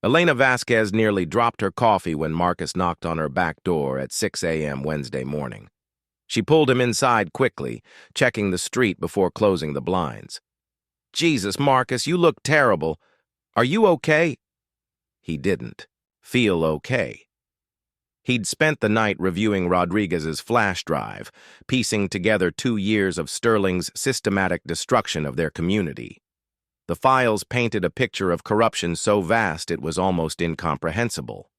Elena Vasquez nearly dropped her coffee when Marcus knocked on her back door at 6 a.m. Wednesday morning. She pulled him inside quickly, checking the street before closing the blinds. "Jesus, Marcus, you look terrible. Are you okay?" He didn't feel okay. He'd spent the night reviewing Rodriguez's flash drive, piecing together 2 years of Sterling's systematic destruction of their community. The files painted a picture of corruption so vast it was almost incomprehensible.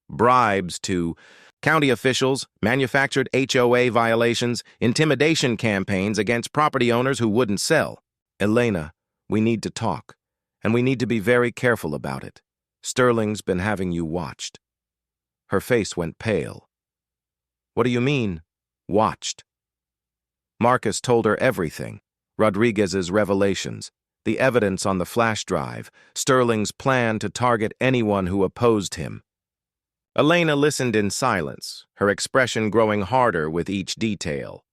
Bribes to county officials, manufactured HOA violations, intimidation campaigns against property owners who wouldn't sell. "Elena, we need to talk, and we need to be very careful about it. Sterling's been having you watched." Her face went pale. "What do you mean, watched?" Marcus told her everything: Rodriguez's revelations, the evidence on the flash drive, Sterling's plan to target anyone who opposed him. Elena listened in silence, her expression growing harder with each detail.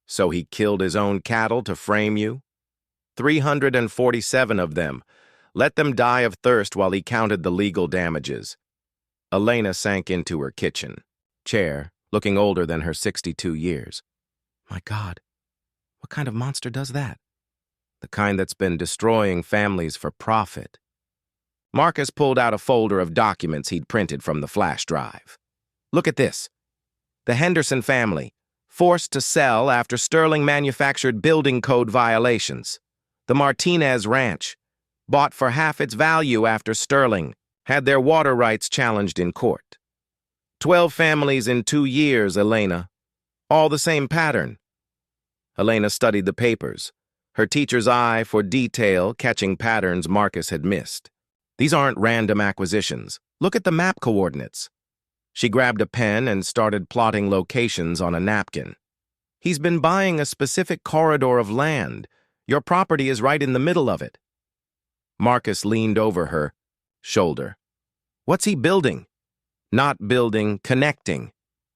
"So he killed his own cattle to frame you? 347 of them. Let them die of thirst while he counted the legal damages." Elena sank into her kitchen chair, looking older than her 62 years. "My God, what kind of monster does that?" "The kind that's been destroying families for profit." Marcus pulled out a folder of documents he'd printed from the flash drive. "Look at this. The Henderson family, forced to sell after Sterling manufactured building code violations. The Martinez Ranch, bought for half its value after Sterling had their water rights challenged in court. 12 families in 2 years, Elena. All the same pattern." Elena studied the papers, her teacher's eye for detail catching patterns Marcus had missed. "These aren't random acquisitions. Look at the map coordinates." She grabbed a pen and started plotting locations on a napkin. "He's been buying a specific corridor of land. Your property is right in the middle of it." Marcus leaned over her shoulder. "What's he building?" "Not building, connecting."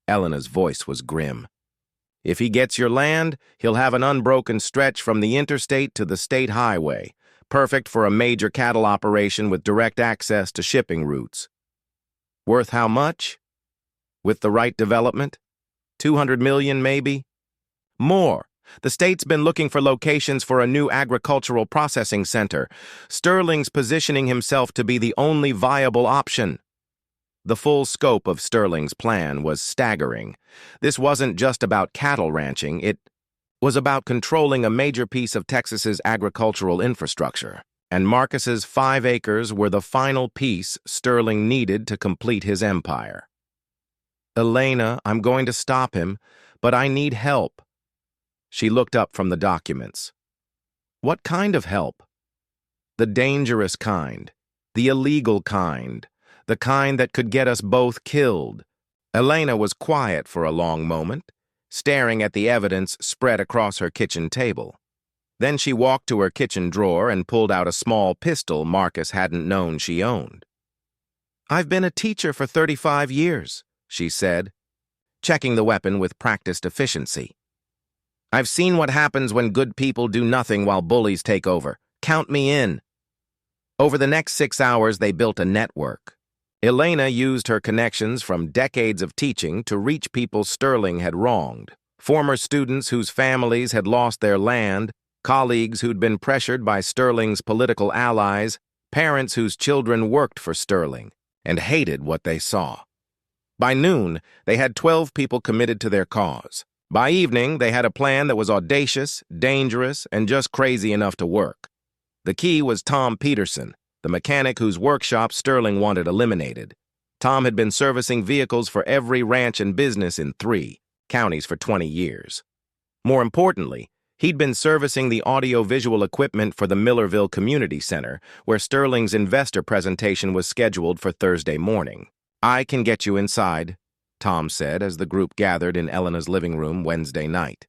Elena's voice was grim. "If he gets your land, he'll have an unbroken stretch from the interstate to the state highway, perfect for a major cattle operation with direct access to shipping routes." "Worth how much?" "With the right development? 200 million, maybe?" "More. The state's been looking for locations for a new agricultural processing center. Sterling's positioning himself to be the only viable option." The full scope of Sterling's plan was staggering. This wasn't just about cattle ranching, it was about controlling a major piece of Texas's agricultural infrastructure. And Marcus's 5 acres were the final piece Sterling needed to complete his empire. "Elena, I'm going to stop him, but I need help." She looked up from the documents. "What kind of help?" "The dangerous kind, the illegal kind, the kind that could get us both killed." Elena was quiet for a long moment, staring at the evidence spread across her kitchen table. Then she walked to her kitchen drawer and pulled out a small pistol Marcus hadn't known she owned. "I've been a teacher for 35 years, she said, checking the weapon with practiced efficiency. "I've seen what happens when good people do nothing while bullies take over. Count me in." Over the next 6 hours, they built a network. Elena used her connections from decades of teaching to reach people Sterling had wronged. Former students whose families had lost their land, colleagues who'd been pressured by Sterling's political allies, parents whose children worked for Sterling and hated what they saw. By noon, they had 12 people committed to their cause. By evening, they had a plan that was audacious, dangerous, and just crazy enough to work. The key was Tom Peterson, the mechanic whose workshop Sterling wanted eliminated. Tom had been servicing vehicles for every ranch and business in 3 counties for 20 years. More importantly, he'd been servicing the audio-visual equipment for the Millerville Community Center, where Sterling's investor presentation was scheduled for Thursday morning. "I can get you inside," Tom said as the group gathered in Elena's living room Wednesday night.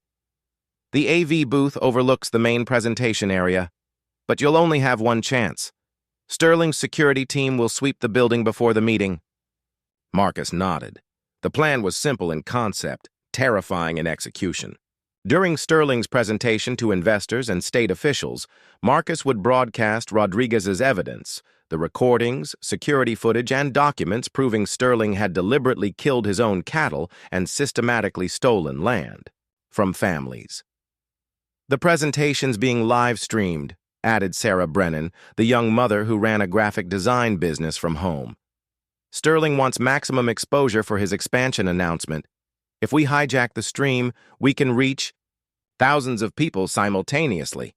"The AV booth overlooks the main presentation area, but you'll only have one chance. Sterling's security team will sweep the building before the meeting." Marcus nodded. The plan was simple in concept, terrifying in execution. During Sterling's presentation to investors and state officials, Marcus would broadcast Rodriguez's evidence, The recordings, security footage, and documents proving Sterling had deliberately killed his own cattle and systematically stolen land from families. The presentation's being live-streamed, added Sarah Brennan, the young mother who ran a graphic design business from home. Sterling wants maximum exposure for his expansion announcement. If we hijack the stream, we can reach thousands of people simultaneously.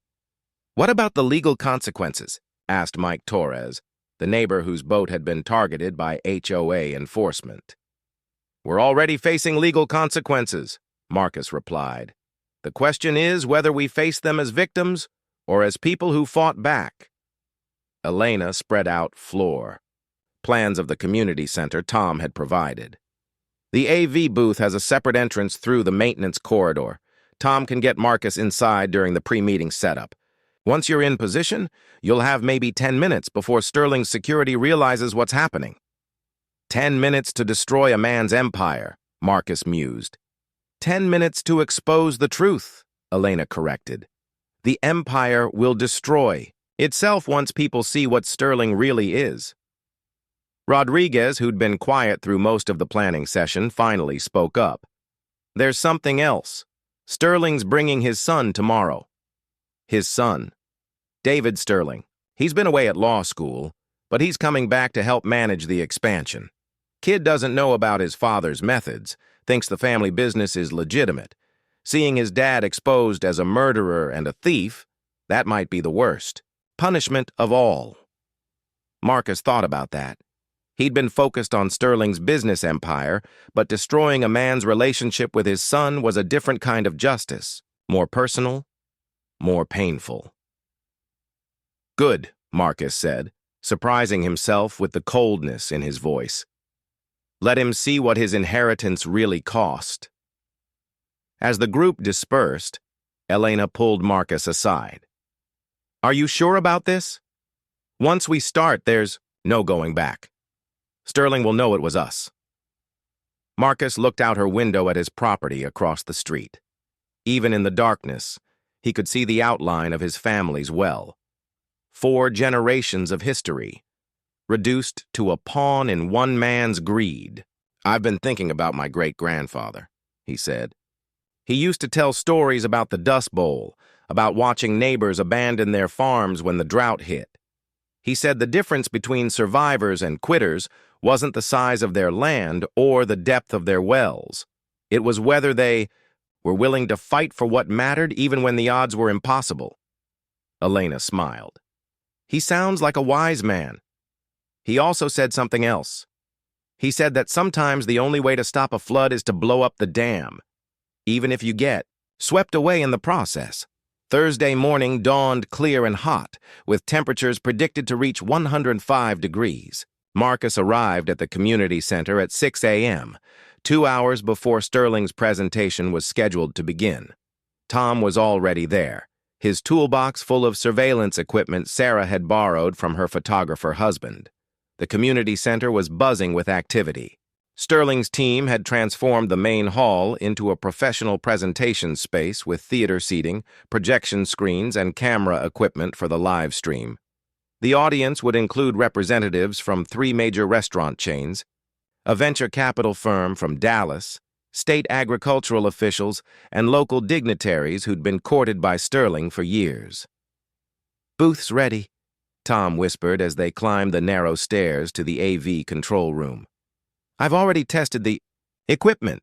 What about the legal consequences? Asked Mike Torres, the neighbor whose boat had been targeted by HOA enforcement. We're already facing legal consequences, Marcus replied. The question is whether we face them as victims or as people who fought back. Elena spread out floor. Plans of the community center Tom had provided. The AV booth has a separate entrance through the maintenance corridor. Tom can get Marcus inside during the pre-meeting setup. Once you're in position, you'll have maybe 10 minutes before Sterling's security realizes what's happening. 10 minutes to destroy a man's empire, Marcus mused. 10 minutes to expose the truth, Elena corrected. The empire will destroy itself once people see what Sterling really is. Rodriguez, who'd been quiet through most of the planning session, finally spoke up. There's something else. Sterling's bringing his son tomorrow. His son. David Sterling. He's been away at law school, but he's coming back to help manage the expansion. Kid doesn't know about his father's methods, thinks the family business is legitimate. Seeing his dad exposed as a murderer and a thief, that might be the worst. Punishment of all. Marcus thought about that. He'd been focused on Sterling's business empire, but destroying a man's relationship with his son was a different kind of justice. More personal, more painful. Good, Marcus said, surprising himself with the coldness in his voice. Let him see what his inheritance really cost. As the group dispersed, Elena pulled Marcus aside. Are you sure about this? Once we start, there's no going back. Sterling will know it was us. Marcus looked out her window at his property across the street. Even in the darkness, he could see the outline of his family's well. 4 generations of history, reduced to a pawn in one man's greed. I've been thinking about my great-grandfather, he said. He used to tell stories about the Dust Bowl, about watching neighbors abandon their farms when the drought hit. He said the difference between survivors and quitters wasn't the size of their land or the depth of their wells. It was whether they were willing to fight for what mattered even when the odds were impossible. Elena smiled. He sounds like a wise man. He also said something else. He said that sometimes the only way to stop a flood is to blow up the dam, even if you get swept away in the process. Thursday morning dawned clear and hot, with temperatures predicted to reach 105 degrees. Marcus arrived at the community center at 6 a.m., 2 hours before Sterling's presentation was scheduled to begin. Tom was already there, his toolbox full of surveillance equipment Sarah had borrowed from her photographer husband. The community center was buzzing with activity. Sterling's team had transformed the main hall into a professional presentation space with theater seating, projection screens, and camera equipment for the live stream. The audience would include representatives from 3 major restaurant chains, a venture capital firm from Dallas, state agricultural officials, and local dignitaries who'd been courted by Sterling for years. Booth's ready, Tom whispered as they climbed the narrow stairs to the AV control room. I've already tested the equipment.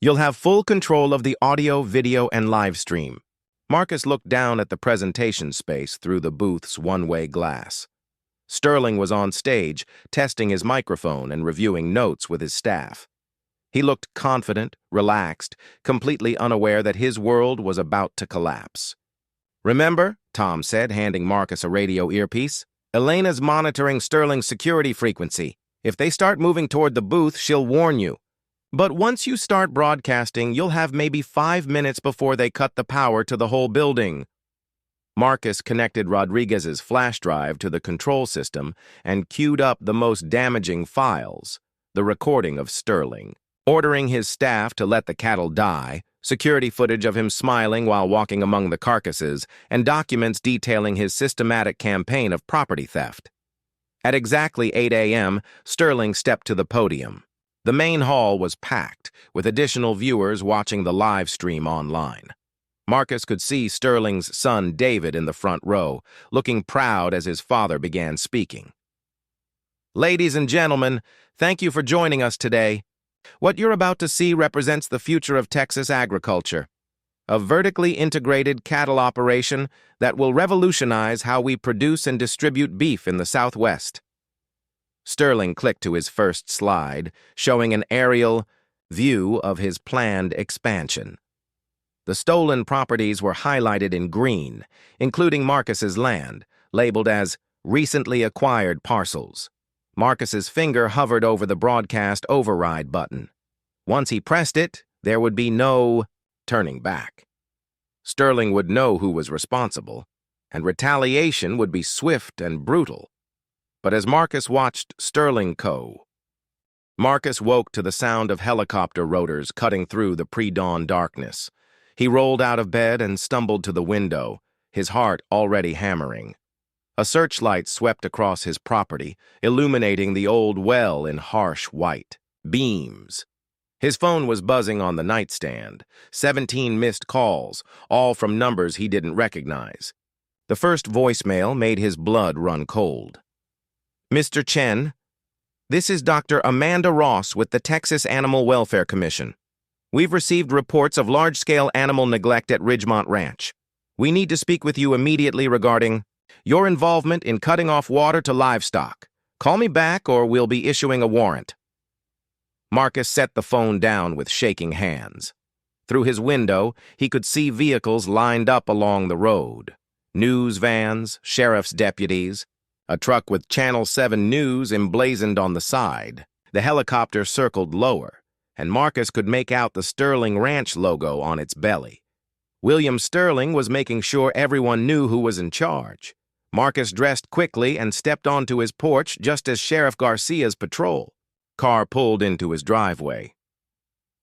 You'll have full control of the audio, video, and live stream. Marcus looked down at the presentation space through the booth's one-way glass. Sterling was on stage, testing his microphone and reviewing notes with his staff. He looked confident, relaxed, completely unaware that his world was about to collapse. Remember, Tom said, handing Marcus a radio earpiece, Elena's monitoring Sterling's security frequency. If they start moving toward the booth, she'll warn you. But once you start broadcasting, you'll have maybe 5 minutes before they cut the power to the whole building. Marcus connected Rodriguez's flash drive to the control system and queued up the most damaging files, the recording of Sterling, ordering his staff to let the cattle die, security footage of him smiling while walking among the carcasses, and documents detailing his systematic campaign of property theft. At exactly 8 a.m., Sterling stepped to the podium. The main hall was packed, with additional viewers watching the live stream online. Marcus could see Sterling's son David in the front row, looking proud as his father began speaking. Ladies and gentlemen, thank you for joining us today. What you're about to see represents the future of Texas agriculture, a vertically integrated cattle operation that will revolutionize how we produce and distribute beef in the Southwest. Sterling clicked to his first slide, showing an aerial view of his planned expansion. The stolen properties were highlighted in green, including Marcus's land, labeled as recently acquired parcels. Marcus's finger hovered over the broadcast override button. Once he pressed it, there would be no turning back. Sterling would know who was responsible, and retaliation would be swift and brutal. But as Marcus watched Sterling Marcus woke to the sound of helicopter rotors cutting through the pre-dawn darkness. He rolled out of bed and stumbled to the window, his heart already hammering. A searchlight swept across his property, illuminating the old well in harsh white beams. His phone was buzzing on the nightstand, 17 missed calls, all from numbers he didn't recognize. The first voicemail made his blood run cold. Mr. Chen, this is Dr. Amanda Ross with the Texas Animal Welfare Commission. We've received reports of large-scale animal neglect at Ridgemont Ranch. We need to speak with you immediately regarding your involvement in cutting off water to livestock. Call me back or we'll be issuing a warrant. Marcus set the phone down with shaking hands. Through his window, he could see vehicles lined up along the road. News vans, sheriff's deputies, a truck with Channel 7 News emblazoned on the side. The helicopter circled lower, and Marcus could make out the Sterling Ranch logo on its belly. William Sterling was making sure everyone knew who was in charge. Marcus dressed quickly and stepped onto his porch just as Sheriff Garcia's patrol car pulled into his driveway.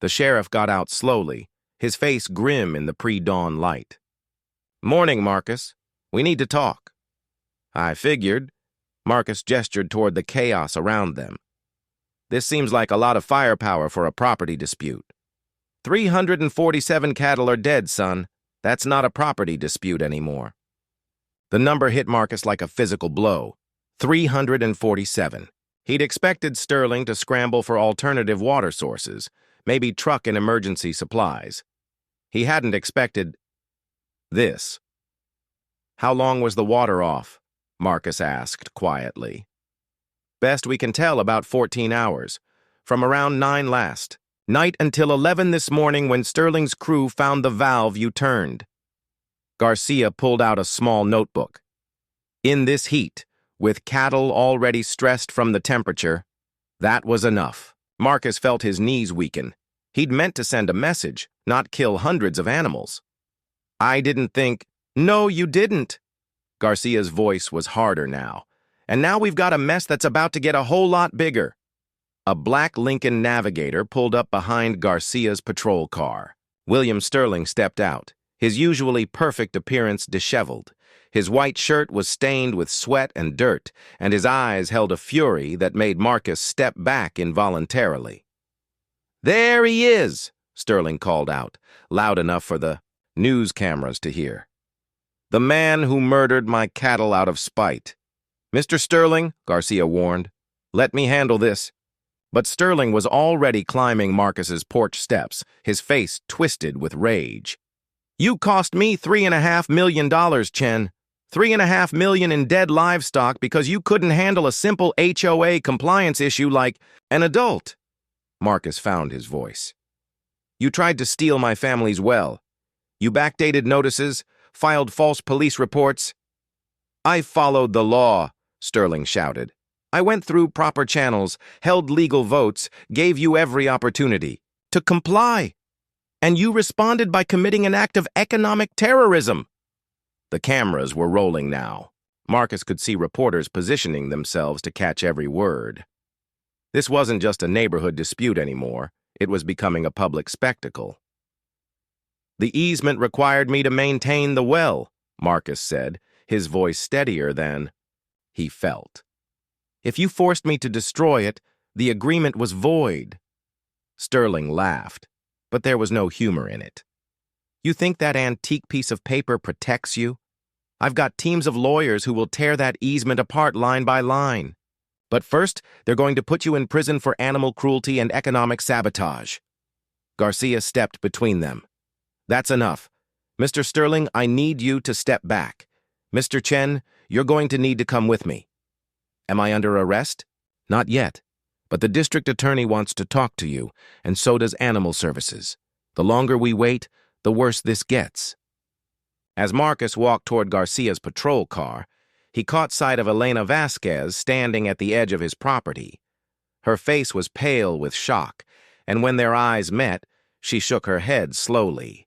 The sheriff got out slowly, his face grim in the pre-dawn light. "Morning, Marcus. We need to talk." "I figured." Marcus gestured toward the chaos around them. "This seems like a lot of firepower for a property dispute." 347 cattle are dead, son. That's not a property dispute anymore." The number hit Marcus like a physical blow. 347. He'd expected Sterling to scramble for alternative water sources, maybe truck and emergency supplies. He hadn't expected this. "How long was the water off?" Marcus asked quietly. "Best we can tell, about 14 hours. From around 9 last night until 11 this morning when Sterling's crew found the valve you turned." Garcia pulled out a small notebook. "In this heat, with cattle already stressed from the temperature, that was enough." Marcus felt his knees weaken. He'd meant to send a message, not kill hundreds of animals. "I didn't think—" "No, you didn't." Garcia's voice was harder now. "And now we've got a mess that's about to get a whole lot bigger." A black Lincoln Navigator pulled up behind Garcia's patrol car. William Sterling stepped out, his usually perfect appearance disheveled. His white shirt was stained with sweat and dirt, and his eyes held a fury that made Marcus step back involuntarily. "There he is," Sterling called out, loud enough for the news cameras to hear. "The man who murdered my cattle out of spite." "Mr. Sterling," Garcia warned, "let me handle this." But Sterling was already climbing Marcus's porch steps, his face twisted with rage. "You cost me $3.5 million, Chen. $3.5 million in dead livestock because you couldn't handle a simple HOA compliance issue like an adult." Marcus found his voice. "You tried to steal my family's well. You backdated notices, filed false police reports." "I followed the law," Sterling shouted. "I went through proper channels, held legal votes, gave you every opportunity to comply. And you responded by committing an act of economic terrorism." The cameras were rolling now. Marcus could see reporters positioning themselves to catch every word. This wasn't just a neighborhood dispute anymore. It was becoming a public spectacle. "The easement required me to maintain the well," Marcus said, his voice steadier than he felt. If you forced me to destroy it, the agreement was void." Sterling laughed, but there was no humor in it. "You think that antique piece of paper protects you? I've got teams of lawyers who will tear that easement apart line by line. But first, they're going to put you in prison for animal cruelty and economic sabotage." Garcia stepped between them. "That's enough. Mr. Sterling, I need you to step back. Mr. Chen, you're going to need to come with me." "Am I under arrest?" "Not yet. But the district attorney wants to talk to you, and so does Animal Services. The longer we wait, the worse this gets." As Marcus walked toward Garcia's patrol car, he caught sight of Elena Vasquez standing at the edge of his property. Her face was pale with shock, and when their eyes met, she shook her head slowly.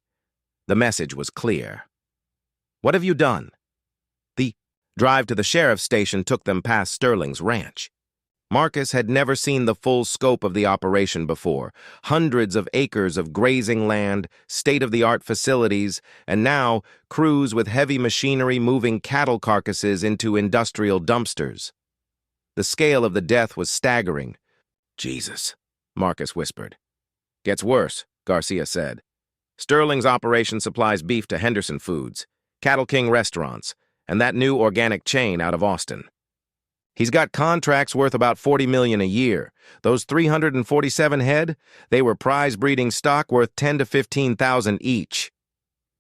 The message was clear. "What have you done?" The drive to the sheriff's station took them past Sterling's ranch. Marcus had never seen the full scope of the operation before. Hundreds of acres of grazing land, state-of-the-art facilities, and now crews with heavy machinery moving cattle carcasses into industrial dumpsters. The scale of the death was staggering. "Jesus," Marcus whispered. "Gets worse," Garcia said. "Sterling's operation supplies beef to Henderson Foods, Cattle King restaurants, and that new organic chain out of Austin. He's got contracts worth about $40 million a year. Those 347 head, they were prize breeding stock worth $10,000 to $15,000 each."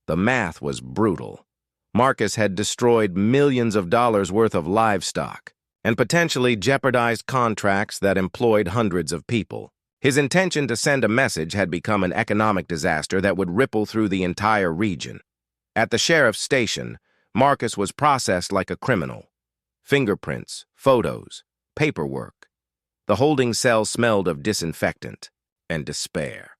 The math was brutal. Marcus had destroyed millions of dollars worth of livestock and potentially jeopardized contracts that employed hundreds of people. His intention to send a message had become an economic disaster that would ripple through the entire region. At the sheriff's station, Marcus was processed like a criminal. Fingerprints, photos, paperwork. The holding cell smelled of disinfectant and despair.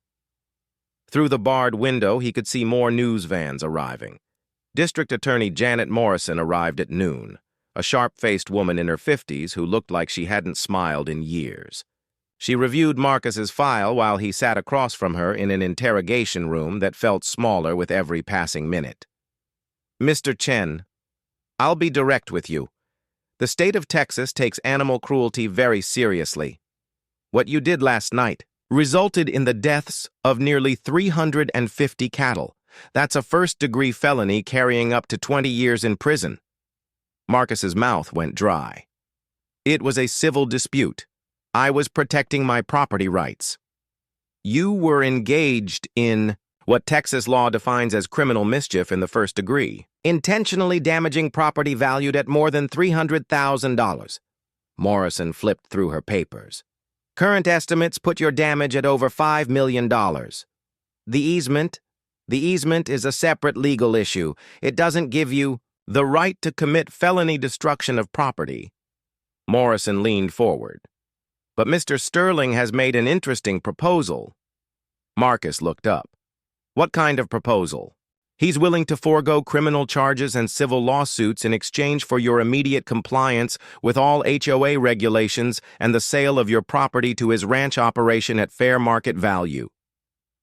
Through the barred window, he could see more news vans arriving. District Attorney Janet Morrison arrived at noon, a sharp-faced woman in her 50s who looked like she hadn't smiled in years. She reviewed Marcus's file while he sat across from her in an interrogation room that felt smaller with every passing minute. "Mr. Chen, I'll be direct with you. The state of Texas takes animal cruelty very seriously. What you did last night resulted in the deaths of nearly 350 cattle. That's a first-degree felony carrying up to 20 years in prison." Marcus's mouth went dry. "It was a civil dispute. I was protecting my property rights. You were engaged in what Texas law defines as criminal mischief in the first degree, intentionally damaging property valued at more than $300,000. Morrison flipped through her papers. "Current estimates put your damage at over $5 million. The easement is a separate legal issue. It doesn't give you the right to commit felony destruction of property." Morrison leaned forward. "But Mr. Sterling has made an interesting proposal." Marcus looked up. "What kind of proposal?" "He's willing to forego criminal charges and civil lawsuits in exchange for your immediate compliance with all HOA regulations and the sale of your property to his ranch operation at fair market value."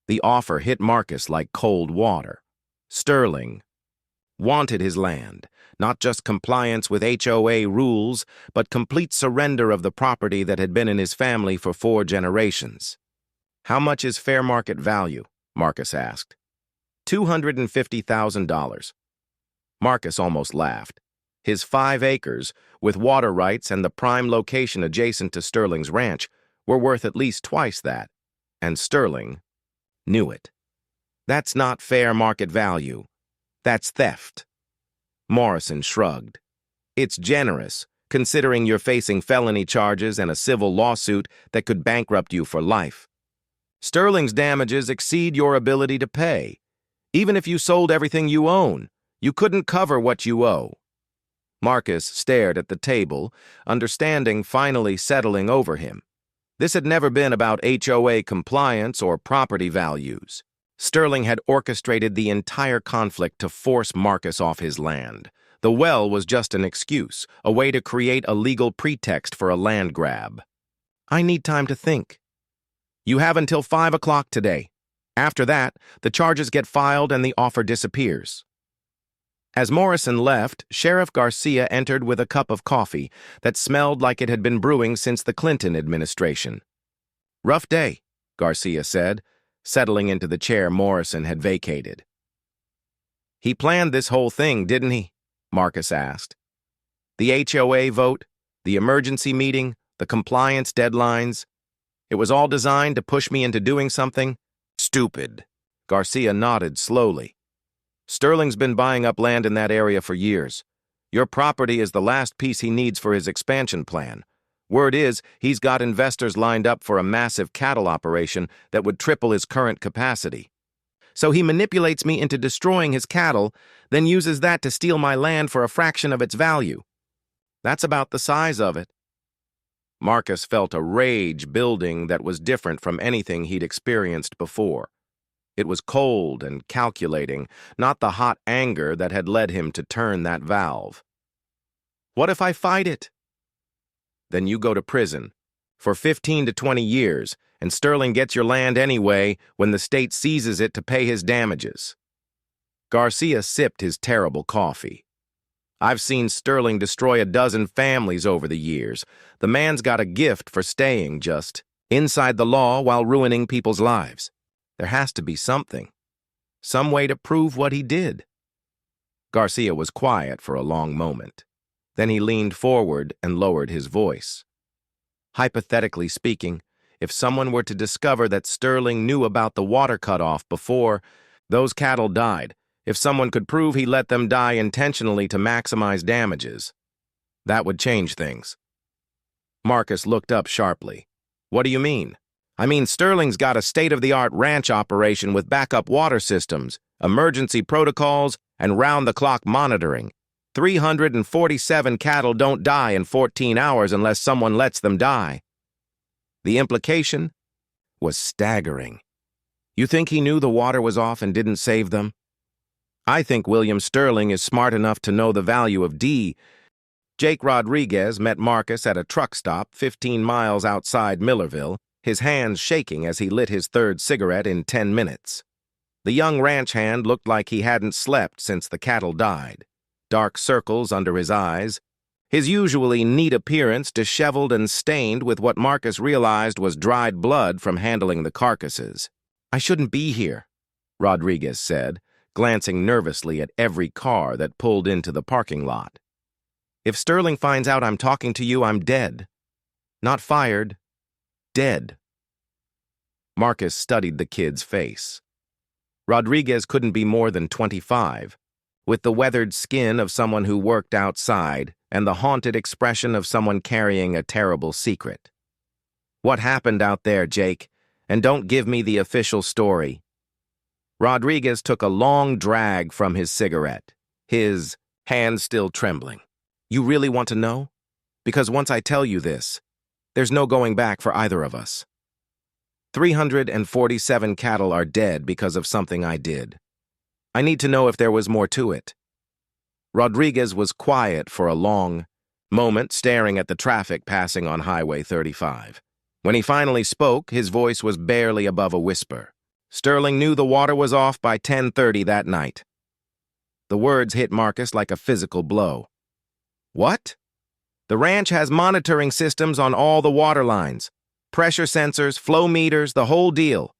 The offer hit Marcus like cold water. Sterling wanted his land, not just compliance with HOA rules, but complete surrender of the property that had been in his family for 4 generations. "How much is fair market value?" Marcus asked. $250,000. Marcus almost laughed. His 5 acres, with water rights and the prime location adjacent to Sterling's ranch, were worth at least twice that, and Sterling knew it. "That's not fair market value. That's theft." Morrison shrugged. "It's generous, considering you're facing felony charges and a civil lawsuit that could bankrupt you for life. Sterling's damages exceed your ability to pay. Even if you sold everything you own, you couldn't cover what you owe." Marcus stared at the table, understanding finally settling over him. This had never been about HOA compliance or property values. Sterling had orchestrated the entire conflict to force Marcus off his land. The well was just an excuse, a way to create a legal pretext for a land grab. "I need time to think." "You have until 5 o'clock today. After that, the charges get filed and the offer disappears." As Morrison left, Sheriff Garcia entered with a cup of coffee that smelled like it had been brewing since the Clinton administration. "Rough day," Garcia said, settling into the chair Morrison had vacated. "He planned this whole thing, didn't he?" Marcus asked. "The HOA vote, the emergency meeting, the compliance deadlines. It was all designed to push me into doing something stupid." Garcia nodded slowly. "Sterling's been buying up land in that area for years. Your property is the last piece he needs for his expansion plan. Word is, he's got investors lined up for a massive cattle operation that would triple his current capacity. So he manipulates me into destroying his cattle, then uses that to steal my land for a fraction of its value. That's about the size of it." Marcus felt a rage building that was different from anything he'd experienced before. It was cold and calculating, not the hot anger that had led him to turn that valve. "What if I fight it?" "Then you go to prison for 15 to 20 years, and Sterling gets your land anyway when the state seizes it to pay his damages." Garcia sipped his terrible coffee. "I've seen Sterling destroy a dozen families over the years. The man's got a gift for staying just inside the law while ruining people's lives. There has to be something, some way to prove what he did." Garcia was quiet for a long moment. Then he leaned forward and lowered his voice. "Hypothetically speaking, if someone were to discover that Sterling knew about the water cutoff before those cattle died, if someone could prove he let them die intentionally to maximize damages, that would change things." Marcus looked up sharply. "What do you mean?" "I mean, Sterling's got a state-of-the-art ranch operation with backup water systems, emergency protocols, and round-the-clock monitoring. 347 cattle don't die in 14 hours unless someone lets them die." The implication was staggering. "You think he knew the water was off and didn't save them?" "I think William Sterling is smart enough to know the value of D." Jake Rodriguez met Marcus at a truck stop 15 miles outside Millerville, his hands shaking as he lit his third cigarette in 10 minutes. The young ranch hand looked like he hadn't slept since the cattle died. Dark circles under his eyes, his usually neat appearance disheveled and stained with what Marcus realized was dried blood from handling the carcasses. "I shouldn't be here," Rodriguez said, glancing nervously at every car that pulled into the parking lot. "If Sterling finds out I'm talking to you, I'm dead. Not fired. Dead." Marcus studied the kid's face. Rodriguez couldn't be more than 25, with the weathered skin of someone who worked outside and the haunted expression of someone carrying a terrible secret. "What happened out there, Jake? And don't give me the official story." Rodriguez took a long drag from his cigarette, his hands still trembling. "You really want to know? Because once I tell you this, there's no going back for either of us. 347 cattle are dead because of something I did. I need to know if there was more to it." Rodriguez was quiet for a long moment, staring at the traffic passing on Highway 35. When he finally spoke, his voice was barely above a whisper. "Sterling knew the water was off by 10:30 that night." The words hit Marcus like a physical blow. "What?" "The ranch has monitoring systems on all the water lines. Pressure sensors, flow meters, the whole deal.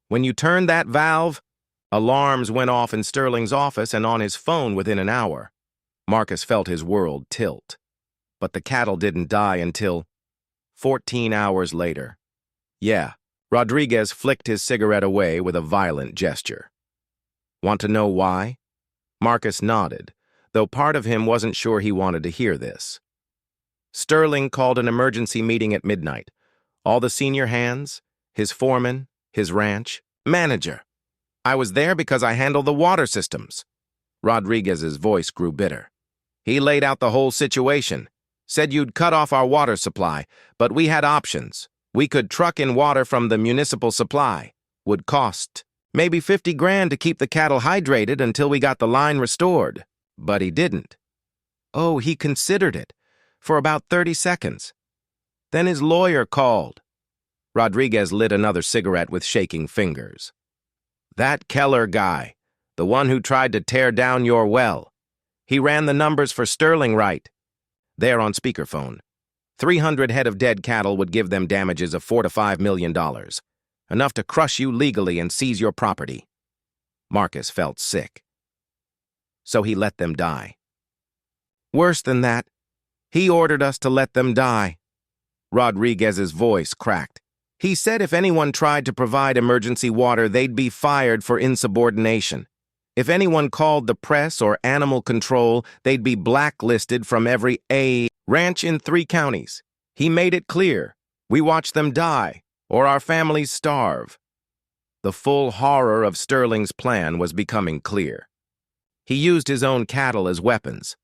When you turned that valve, alarms went off in Sterling's office and on his phone within an hour." Marcus felt his world tilt. But the cattle didn't die until 14 hours later. "Yeah." Rodriguez flicked his cigarette away with a violent gesture. "Want to know why?" Marcus nodded, though part of him wasn't sure he wanted to hear this. "Sterling called an emergency meeting at midnight. All the senior hands, his foreman, his ranch manager. I was there because I handle the water systems." Rodriguez's voice grew bitter. "He laid out the whole situation, said you'd cut off our water supply, but we had options. We could truck in water from the municipal supply. Would cost maybe 50 grand to keep the cattle hydrated until we got the line restored. But he didn't. Oh, he considered it for about 30 seconds. Then his lawyer called." Rodriguez lit another cigarette with shaking fingers. "That Keller guy, the one who tried to tear down your well. He ran the numbers for Sterling right. There on speakerphone. 300 head of dead cattle would give them damages of $4 to $5 million. Enough to crush you legally and seize your property. Marcus felt sick. So he let them die. Worse than that, he ordered us to let them die. Rodriguez's voice cracked. He said if anyone tried to provide emergency water, they'd be fired for insubordination. If anyone called the press or animal control, they'd be blacklisted from every ranch in 3 counties. He made it clear, we watch them die, or our families starve. The full horror of Sterling's plan was becoming clear. He used his own cattle as weapons.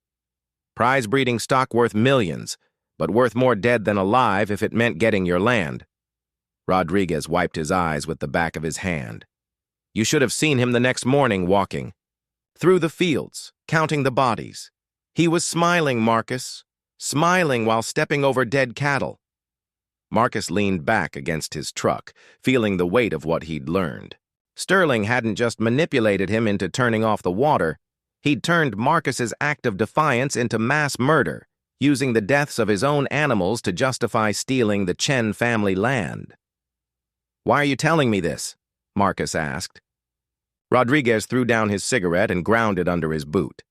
Prize breeding stock worth millions, but worth more dead than alive if it meant getting your land. Rodriguez wiped his eyes with the back of his hand. You should have seen him the next morning walking through the fields, counting the bodies. He was smiling, Marcus, smiling while stepping over dead cattle. Marcus leaned back against his truck, feeling the weight of what he'd learned. Sterling hadn't just manipulated him into turning off the water, he'd turned Marcus's act of defiance into mass murder, using the deaths of his own animals to justify stealing the Chen family land. Why are you telling me this? Marcus asked. Rodriguez threw down his cigarette and ground it under his boot.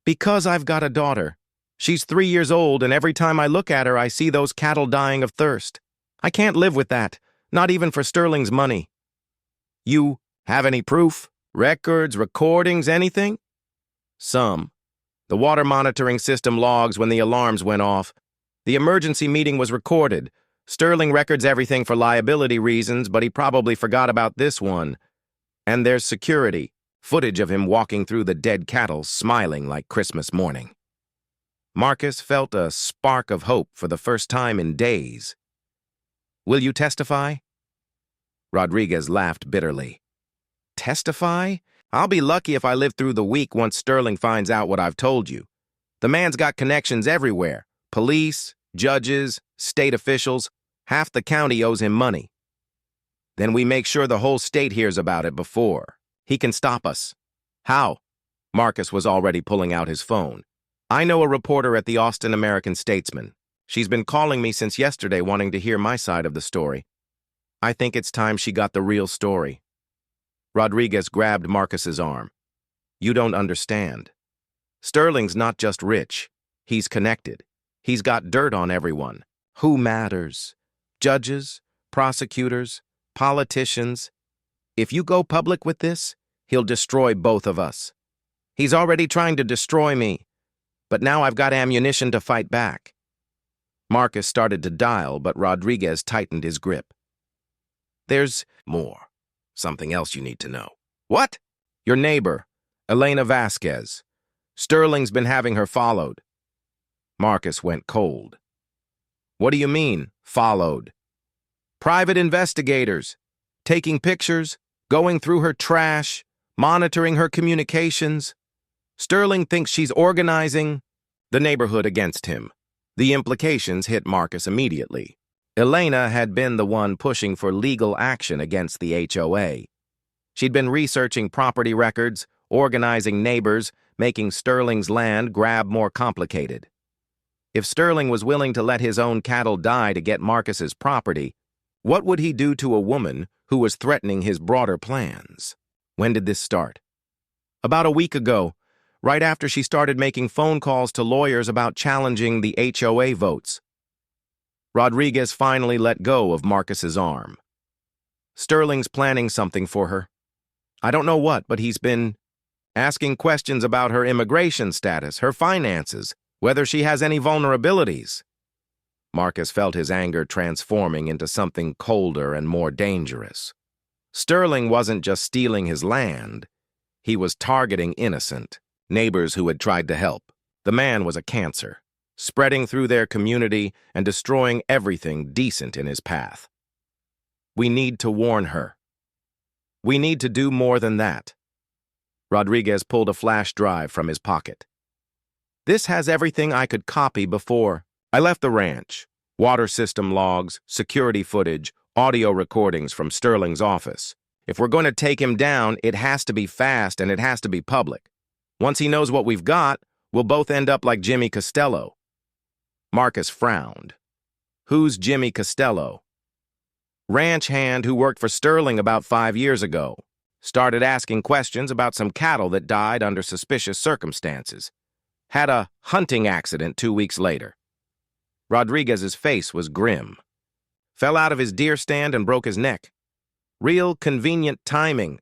Because I've got a daughter. She's 3 years old, and every time I look at her, I see those cattle dying of thirst. I can't live with that, not even for Sterling's money. You have any proof? Records, recordings, anything? Some. The water monitoring system logs when the alarms went off. The emergency meeting was recorded. Sterling records everything for liability reasons, but he probably forgot about this one. And there's security, footage of him walking through the dead cattle, smiling like Christmas morning. Marcus felt a spark of hope for the first time in days. Will you testify? Rodriguez laughed bitterly. Testify? I'll be lucky if I live through the week once Sterling finds out what I've told you. The man's got connections everywhere. Police, judges, state officials. Half the county owes him money. Then we make sure the whole state hears about it before. He can stop us. How? Marcus was already pulling out his phone. I know a reporter at the Austin American-Statesman. She's been calling me since yesterday wanting to hear my side of the story. I think it's time she got the real story. Rodriguez grabbed Marcus's arm. You don't understand. Sterling's not just rich. He's connected. He's got dirt on everyone. Who matters? Judges, prosecutors, politicians. If you go public with this, he'll destroy both of us. He's already trying to destroy me, but now I've got ammunition to fight back. Marcus started to dial, but Rodriguez tightened his grip. There's more. Something else you need to know. What? Your neighbor, Elena Vasquez. Sterling's been having her followed. Marcus went cold. What do you mean, followed? Private investigators, taking pictures, going through her trash, monitoring her communications. Sterling thinks she's organizing the neighborhood against him. The implications hit Marcus immediately. Elena had been the one pushing for legal action against the HOA. She'd been researching property records, organizing neighbors, making Sterling's land grab more complicated. If Sterling was willing to let his own cattle die to get Marcus's property, what would he do to a woman who was threatening his broader plans? When did this start? About a week ago, right after she started making phone calls to lawyers about challenging the HOA votes. Rodriguez finally let go of Marcus's arm. Sterling's planning something for her. I don't know what, but he's been asking questions about her immigration status, her finances, whether she has any vulnerabilities. Marcus felt his anger transforming into something colder and more dangerous. Sterling wasn't just stealing his land. He was targeting innocent neighbors who had tried to help. The man was a cancer, spreading through their community and destroying everything decent in his path. We need to warn her. We need to do more than that. Rodriguez pulled a flash drive from his pocket. This has everything I could copy before I left the ranch. Water system logs, security footage, audio recordings from Sterling's office. If we're going to take him down, it has to be fast and it has to be public. Once he knows what we've got, We'll both end up like Jimmy Costello." Marcus frowned. "Who's Jimmy Costello?" "Ranch hand who worked for Sterling about 5 years ago. Started asking questions about some cattle that died under suspicious circumstances. Had a hunting accident 2 weeks later." Rodriguez's face was grim. "Fell out of his deer stand and broke his neck. Real convenient timing."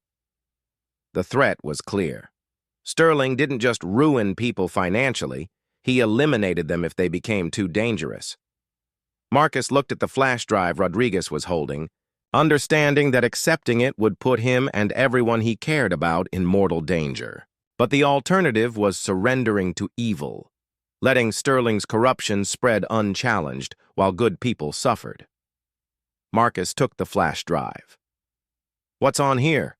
The threat was clear. Sterling didn't just ruin people financially, he eliminated them if they became too dangerous. Marcus looked at the flash drive Rodriguez was holding, understanding that accepting it would put him and everyone he cared about in mortal danger. But the alternative was surrendering to evil, letting Sterling's corruption spread unchallenged while good people suffered. Marcus took the flash drive. "What's on here?"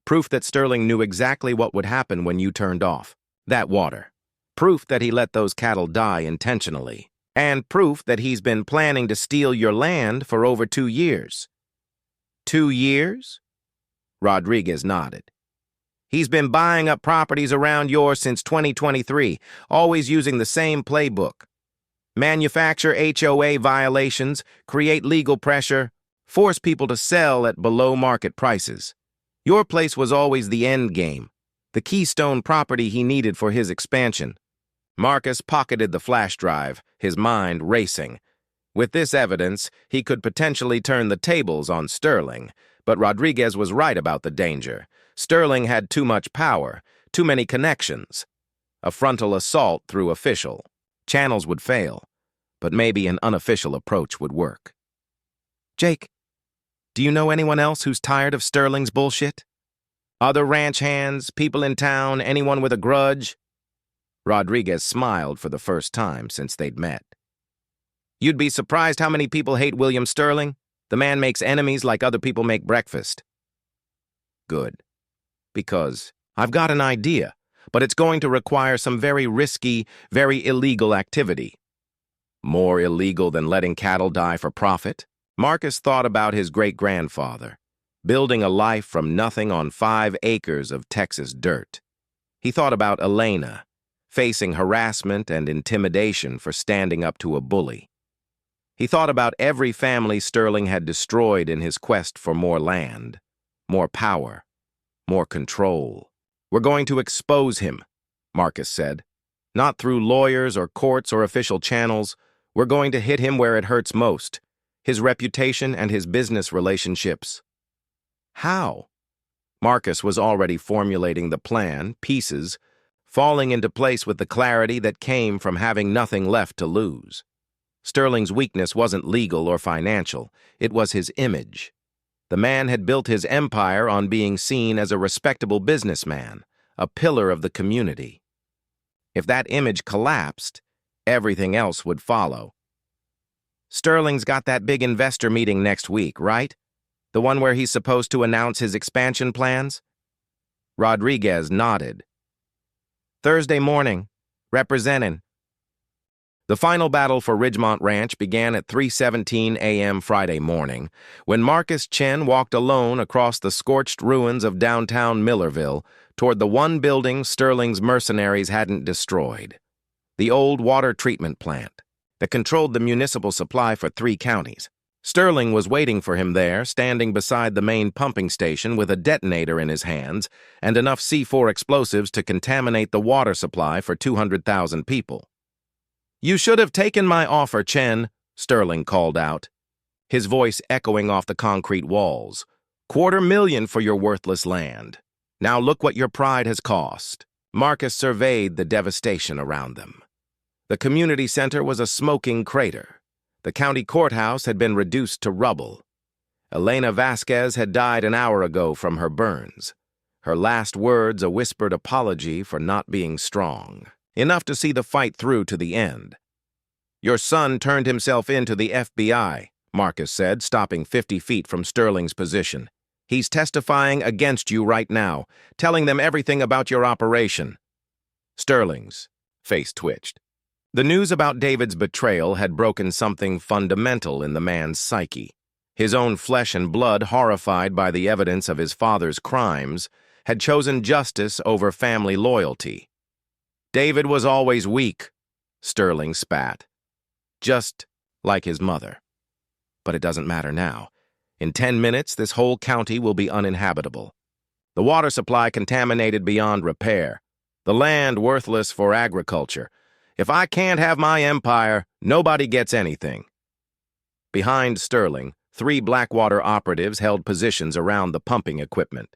"Proof that Sterling knew exactly what would happen when you turned off. That water. Proof that he let those cattle die intentionally. And proof that he's been planning to steal your land for over 2 years." "2 years?" Rodriguez nodded. "He's been buying up properties around yours since 2023, always using the same playbook. Manufacture HOA violations, create legal pressure, force people to sell at below-market prices. Your place was always the end game, the keystone property he needed for his expansion." Marcus pocketed the flash drive, his mind racing. With this evidence, he could potentially turn the tables on Sterling, but Rodriguez was right about the danger. Sterling had too much power, too many connections. A frontal assault through official. Channels would fail, but maybe an unofficial approach would work. "Jake, do you know anyone else who's tired of Sterling's bullshit? Other ranch hands, people in town, anyone with a grudge?" Rodriguez smiled for the first time since they'd met. "You'd be surprised how many people hate William Sterling. The man makes enemies like other people make breakfast." "Good. Because I've got an idea, but it's going to require some very risky, very illegal activity." "More illegal than letting cattle die for profit?" Marcus thought about his great-grandfather, building a life from nothing on 5 acres of Texas dirt. He thought about Elena, facing harassment and intimidation for standing up to a bully. He thought about every family Sterling had destroyed in his quest for more land, more power, more control. "We're going to expose him," Marcus said. "Not through lawyers or courts or official channels. We're going to hit him where it hurts most, his reputation and his business relationships." "How?" Marcus was already formulating the plan, pieces, falling into place with the clarity that came from having nothing left to lose. Sterling's weakness wasn't legal or financial, it was his image. The man had built his empire on being seen as a respectable businessman, a pillar of the community. If that image collapsed, everything else would follow. "Sterling's got that big investor meeting next week, right? The one where he's supposed to announce his expansion plans?" Rodriguez nodded. "Thursday morning. Representing." The final battle for Ridgemont Ranch began at 3:17 a.m. Friday morning, when Marcus Chen walked alone across the scorched ruins of downtown Millerville toward the one building Sterling's mercenaries hadn't destroyed, the old water treatment plant that controlled the municipal supply for 3 counties. Sterling was waiting for him there, standing beside the main pumping station with a detonator in his hands and enough C4 explosives to contaminate the water supply for 200,000 people. "You should have taken my offer, Chen," Sterling called out, his voice echoing off the concrete walls. "$250,000 for your worthless land. Now look what your pride has cost." Marcus surveyed the devastation around them. The community center was a smoking crater. The county courthouse had been reduced to rubble. Elena Vasquez had died an hour ago from her burns. Her last words a whispered apology for not being strong, enough to see the fight through to the end. "Your son turned himself in to the FBI," Marcus said, stopping 50 feet from Sterling's position. "He's testifying against you right now, telling them everything about your operation." Sterling's face twitched. The news about David's betrayal had broken something fundamental in the man's psyche. His own flesh and blood, horrified by the evidence of his father's crimes, had chosen justice over family loyalty. David was always weak, Sterling spat. Just like his mother. But it doesn't matter now. In 10 minutes, this whole county will be uninhabitable. The water supply contaminated beyond repair. The land worthless for agriculture. If I can't have my empire, nobody gets anything. Behind Sterling, 3 Blackwater operatives held positions around the pumping equipment.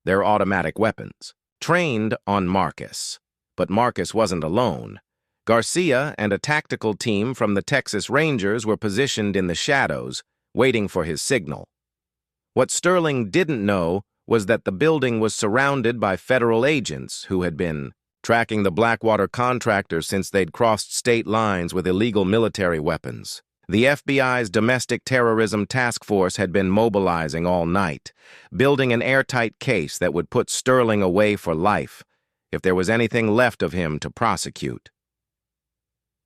Their automatic weapons, trained on Marcus. But Marcus wasn't alone. Garcia and a tactical team from the Texas Rangers were positioned in the shadows, waiting for his signal. What Sterling didn't know was that the building was surrounded by federal agents who had been tracking the Blackwater contractors since they'd crossed state lines with illegal military weapons. The FBI's Domestic Terrorism Task Force had been mobilizing all night, building an airtight case that would put Sterling away for life if there was anything left of him to prosecute.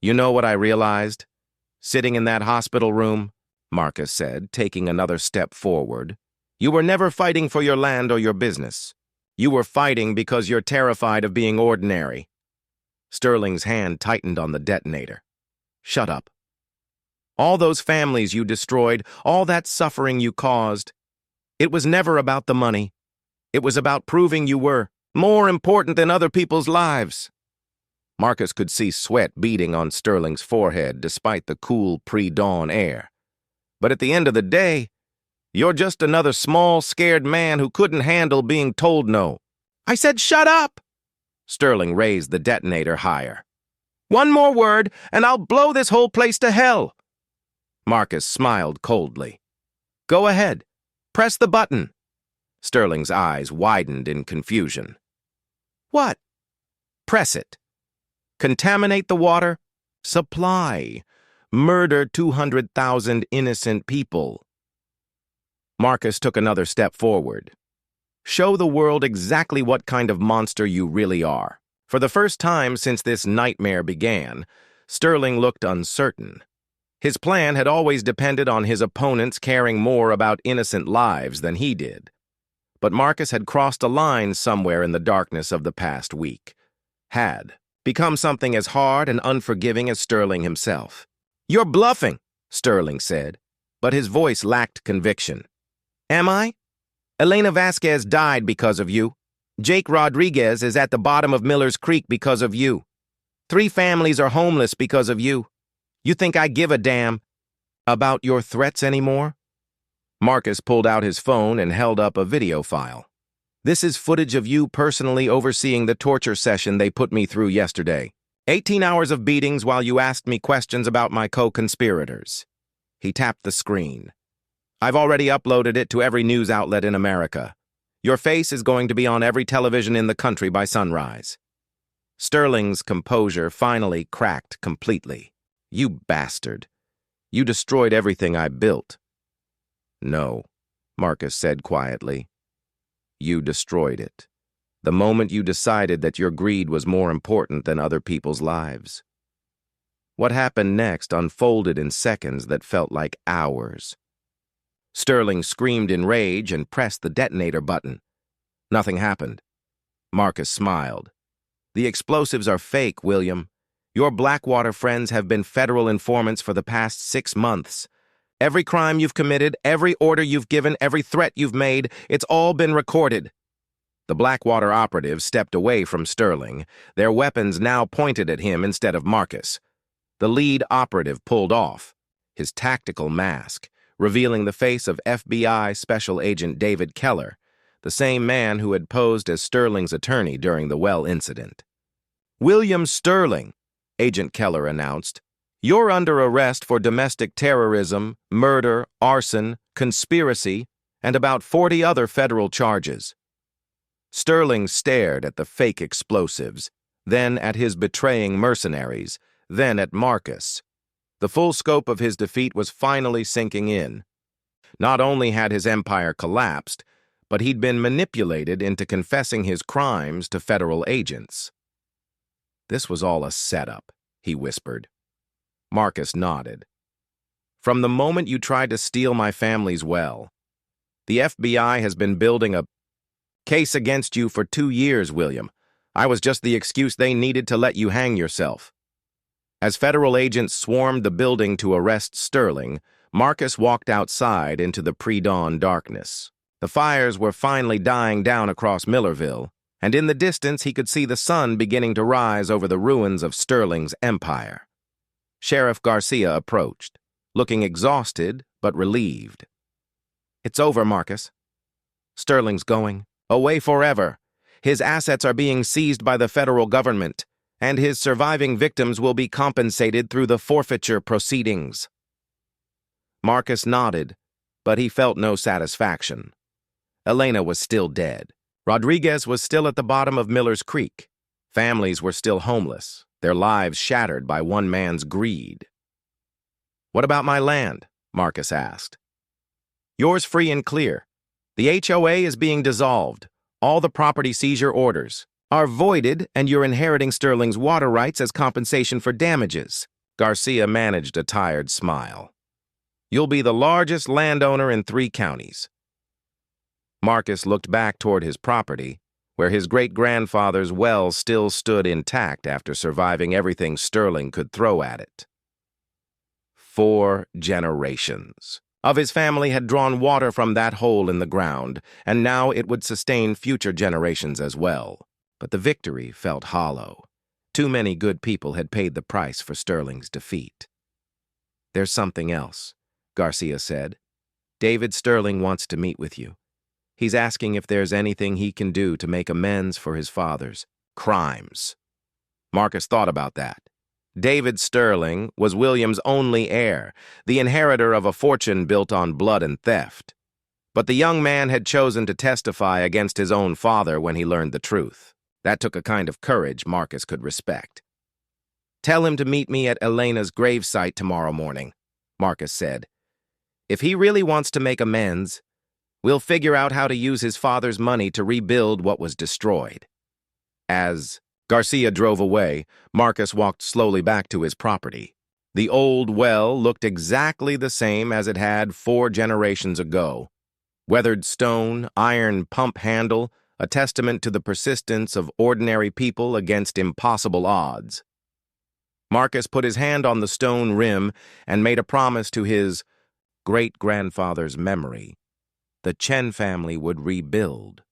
You know what I realized? Sitting in that hospital room, Marcus said, taking another step forward. You were never fighting for your land or your business. You were fighting because you're terrified of being ordinary. Sterling's hand tightened on the detonator. Shut up. All those families you destroyed, all that suffering you caused, it was never about the money. It was about proving you were more important than other people's lives. Marcus could see sweat beading on Sterling's forehead despite the cool pre-dawn air. But at the end of the day, you're just another small, scared man who couldn't handle being told no. I said shut up! Sterling raised the detonator higher. One more word, and I'll blow this whole place to hell. Marcus smiled coldly. Go ahead. Press the button. Sterling's eyes widened in confusion. What? Press it. Contaminate the water? Supply. Murder 200,000 innocent people. Marcus took another step forward. Show the world exactly what kind of monster you really are. For the first time since this nightmare began, Sterling looked uncertain. His plan had always depended on his opponents caring more about innocent lives than he did. But Marcus had crossed a line somewhere in the darkness of the past week. Had become something as hard and unforgiving as Sterling himself. You're bluffing, Sterling said, but his voice lacked conviction. Am I? Elena Vasquez died because of you. Jake Rodriguez is at the bottom of Miller's Creek because of you. 3 families are homeless because of you. You think I give a damn about your threats anymore? Marcus pulled out his phone and held up a video file. This is footage of you personally overseeing the torture session they put me through yesterday. 18 hours of beatings while you asked me questions about my co-conspirators. He tapped the screen. I've already uploaded it to every news outlet in America. Your face is going to be on every television in the country by sunrise. Sterling's composure finally cracked completely. You bastard. You destroyed everything I built. No, Marcus said quietly. You destroyed it. The moment you decided that your greed was more important than other people's lives. What happened next unfolded in seconds that felt like hours. Sterling screamed in rage and pressed the detonator button. Nothing happened. Marcus smiled. The explosives are fake, William. Your Blackwater friends have been federal informants for the past 6 months. Every crime you've committed, every order you've given, every threat you've made, it's all been recorded. The Blackwater operatives stepped away from Sterling, their weapons now pointed at him instead of Marcus. The lead operative pulled off, his tactical mask, revealing the face of FBI Special Agent David Keller, the same man who had posed as Sterling's attorney during the well incident. William Sterling, Agent Keller announced, you're under arrest for domestic terrorism, murder, arson, conspiracy, and about 40 other federal charges. Sterling stared at the fake explosives, then at his betraying mercenaries, then at Marcus. The full scope of his defeat was finally sinking in. Not only had his empire collapsed, but he'd been manipulated into confessing his crimes to federal agents. This was all a setup, he whispered. Marcus nodded. From the moment you tried to steal my family's well, the FBI has been building a case against you for 2 years, William. I was just the excuse they needed to let you hang yourself." As federal agents swarmed the building to arrest Sterling, Marcus walked outside into the pre-dawn darkness. The fires were finally dying down across Millerville, and in the distance he could see the sun beginning to rise over the ruins of Sterling's empire. Sheriff Garcia approached, looking exhausted but relieved. "It's over, Marcus. Sterling's going. Away forever. His assets are being seized by the federal government, and his surviving victims will be compensated through the forfeiture proceedings." Marcus nodded, but he felt no satisfaction. Elena was still dead. Rodriguez was still at the bottom of Miller's Creek. Families were still homeless, their lives shattered by one man's greed. "What about my land?" Marcus asked. "Yours free and clear. The HOA is being dissolved. All the property seizure orders are voided, and you're inheriting Sterling's water rights as compensation for damages." Garcia managed a tired smile. "You'll be the largest landowner in 3 counties. Marcus looked back toward his property, where his great-grandfather's well still stood intact after surviving everything Sterling could throw at it. 4 generations of his family had drawn water from that hole in the ground, and now it would sustain future generations as well. But the victory felt hollow. Too many good people had paid the price for Sterling's defeat. "There's something else," Garcia said. "David Sterling wants to meet with you. He's asking if there's anything he can do to make amends for his father's crimes." Marcus thought about that. David Sterling was William's only heir, the inheritor of a fortune built on blood and theft. But the young man had chosen to testify against his own father when he learned the truth. That took a kind of courage Marcus could respect. "Tell him to meet me at Elena's gravesite tomorrow morning," Marcus said. "If he really wants to make amends, we'll figure out how to use his father's money to rebuild what was destroyed." As Garcia drove away, Marcus walked slowly back to his property. The old well looked exactly the same as it had 4 generations ago. Weathered stone, iron pump handle, a testament to the persistence of ordinary people against impossible odds. Marcus put his hand on the stone rim and made a promise to his great-grandfather's memory. The Chen family would rebuild.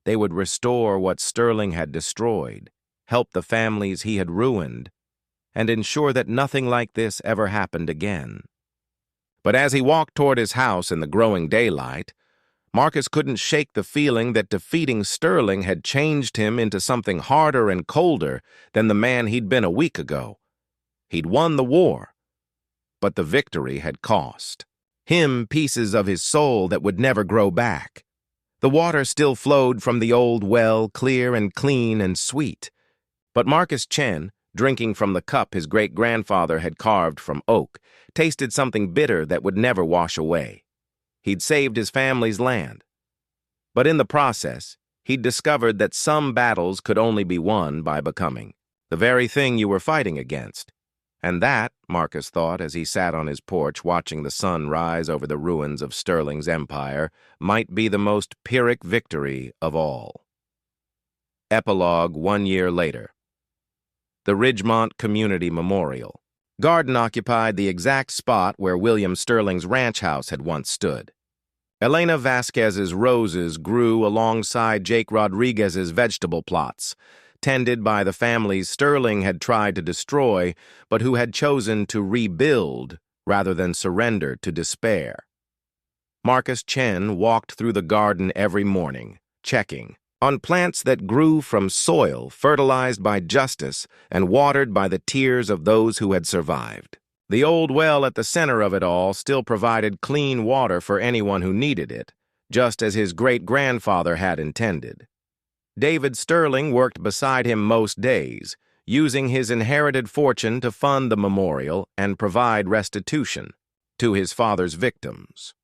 They would restore what Sterling had destroyed, help the families he had ruined, and ensure that nothing like this ever happened again. But as he walked toward his house in the growing daylight, Marcus couldn't shake the feeling that defeating Sterling had changed him into something harder and colder than the man he'd been a week ago. He'd won the war, but the victory had cost him pieces of his soul that would never grow back. The water still flowed from the old well, clear and clean and sweet. But Marcus Chen, drinking from the cup his great-grandfather had carved from oak, tasted something bitter that would never wash away. He'd saved his family's land. But in the process, he'd discovered that some battles could only be won by becoming the very thing you were fighting against. And that, Marcus thought as he sat on his porch watching the sun rise over the ruins of Sterling's empire, might be the most Pyrrhic victory of all. Epilogue 1 year later. The Ridgemont Community Memorial. Garden occupied the exact spot where William Sterling's ranch house had once stood. Elena Vasquez's roses grew alongside Jake Rodriguez's vegetable plots, tended by the families Sterling had tried to destroy, but who had chosen to rebuild rather than surrender to despair. Marcus Chen walked through the garden every morning, checking on plants that grew from soil fertilized by justice and watered by the tears of those who had survived. The old well at the center of it all still provided clean water for anyone who needed it, just as his great-grandfather had intended. David Sterling worked beside him most days, using his inherited fortune to fund the memorial and provide restitution to his father's victims.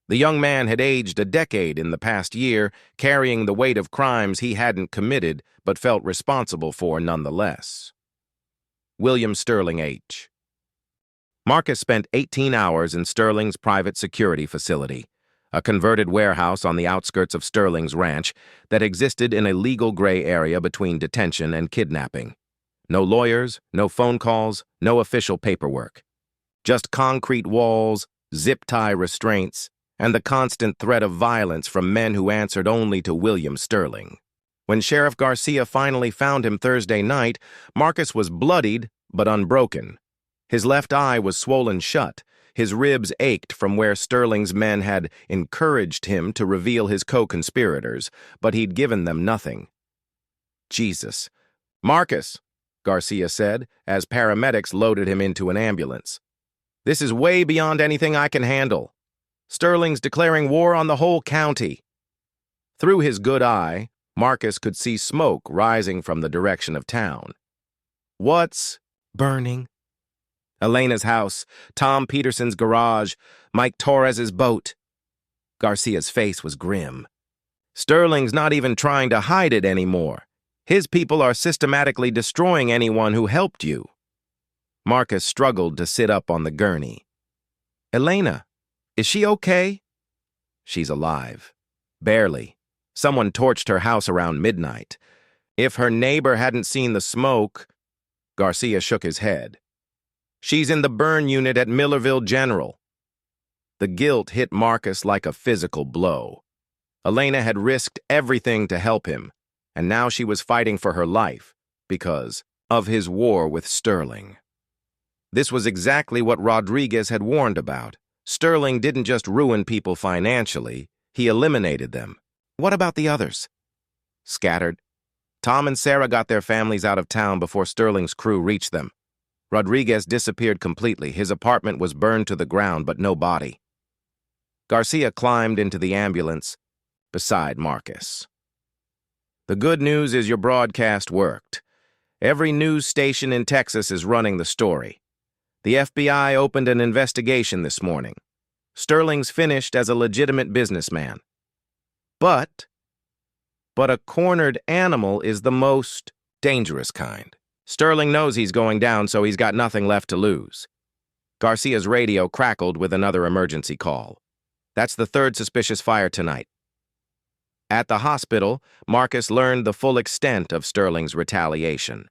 The young man had aged a decade in the past year, carrying the weight of crimes he hadn't committed but felt responsible for nonetheless. William Sterling H. Marcus spent 18 hours in Sterling's private security facility, a converted warehouse on the outskirts of Sterling's ranch that existed in a legal gray area between detention and kidnapping. No lawyers, no phone calls, no official paperwork. Just concrete walls, zip-tie restraints, and the constant threat of violence from men who answered only to William Sterling. When Sheriff Garcia finally found him Thursday night, Marcus was bloodied but unbroken. His left eye was swollen shut. His ribs ached from where Sterling's men had encouraged him to reveal his co-conspirators, but he'd given them nothing. Jesus. "Marcus," Garcia said, as paramedics loaded him into an ambulance. "This is way beyond anything I can handle. Sterling's declaring war on the whole county." Through his good eye, Marcus could see smoke rising from the direction of town. "What's burning?" "Elena's house, Tom Peterson's garage, Mike Torres's boat." Garcia's face was grim. "Sterling's not even trying to hide it anymore. His people are systematically destroying anyone who helped you." Marcus struggled to sit up on the gurney. "Elena, is she okay?" "She's alive. Barely. Someone torched her house around midnight. If her neighbor hadn't seen the smoke..." Garcia shook his head. "She's in the burn unit at Millerville General." The guilt hit Marcus like a physical blow. Elena had risked everything to help him, and now she was fighting for her life because of his war with Sterling. This was exactly what Rodriguez had warned about. Sterling didn't just ruin people financially, he eliminated them. What about the others? Scattered. Tom and Sarah got their families out of town before Sterling's crew reached them. Rodriguez disappeared completely. His apartment was burned to the ground, but no body. Garcia climbed into the ambulance beside Marcus. "The good news is your broadcast worked. Every news station in Texas is running the story. The FBI opened an investigation this morning. Sterling's finished as a legitimate businessman. But a cornered animal is the most dangerous kind. Sterling knows he's going down, so he's got nothing left to lose." Garcia's radio crackled with another emergency call. "That's the third suspicious fire tonight." At the hospital, Marcus learned the full extent of Sterling's retaliation.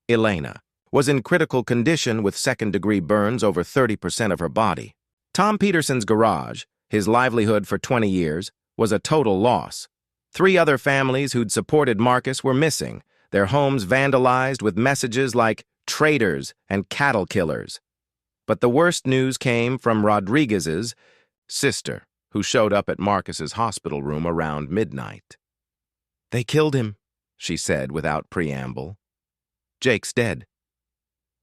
Elena was in critical condition with second-degree burns over 30% of her body. Tom Peterson's garage, his livelihood for 20 years, was a total loss. 3 other families who'd supported Marcus were missing, their homes vandalized with messages like traitors and cattle killers. But the worst news came from Rodriguez's sister, who showed up at Marcus's hospital room around midnight. "They killed him," she said without preamble. "Jake's dead."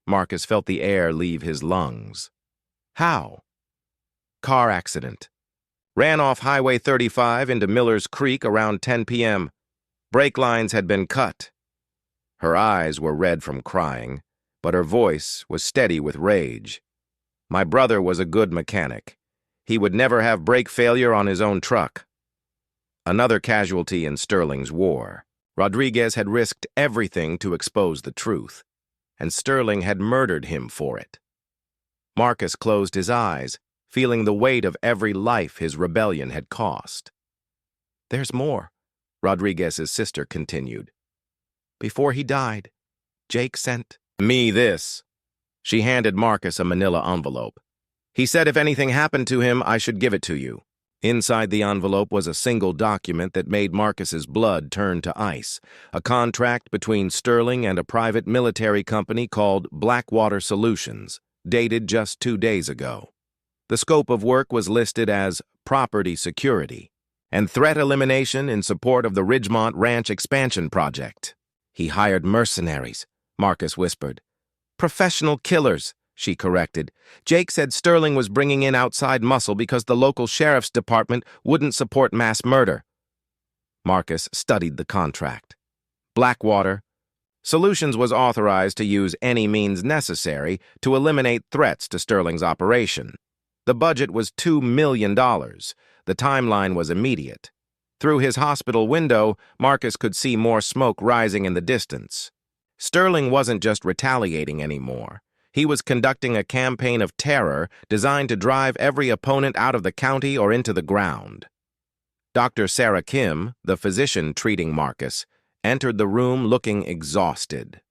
Marcus felt the air leave his lungs. "How?" "Car accident. Ran off Highway 35 into Miller's Creek around 10 p.m. Brake lines had been cut." Her eyes were red from crying, but her voice was steady with rage. "My brother was a good mechanic. He would never have brake failure on his own truck." Another casualty in Sterling's war. Rodriguez had risked everything to expose the truth, and Sterling had murdered him for it. Marcus closed his eyes, feeling the weight of every life his rebellion had cost. "There's more," Rodriguez's sister continued. "Before he died, Jake sent me this." She handed Marcus a manila envelope. "He said if anything happened to him, I should give it to you." Inside the envelope was a single document that made Marcus's blood turn to ice, a contract between Sterling and a private military company called Blackwater Solutions, dated just 2 days ago. The scope of work was listed as property security and threat elimination in support of the Ridgemont Ranch expansion project. "He hired mercenaries," Marcus whispered. "Professional killers," she corrected. "Jake said Sterling was bringing in outside muscle because the local sheriff's department wouldn't support mass murder." Marcus studied the contract. Blackwater Solutions was authorized to use any means necessary to eliminate threats to Sterling's operation. The budget was $2 million. The timeline was immediate. Through his hospital window, Marcus could see more smoke rising in the distance. Sterling wasn't just retaliating anymore. He was conducting a campaign of terror designed to drive every opponent out of the county or into the ground. Dr. Sarah Kim, the physician treating Marcus, entered the room looking exhausted.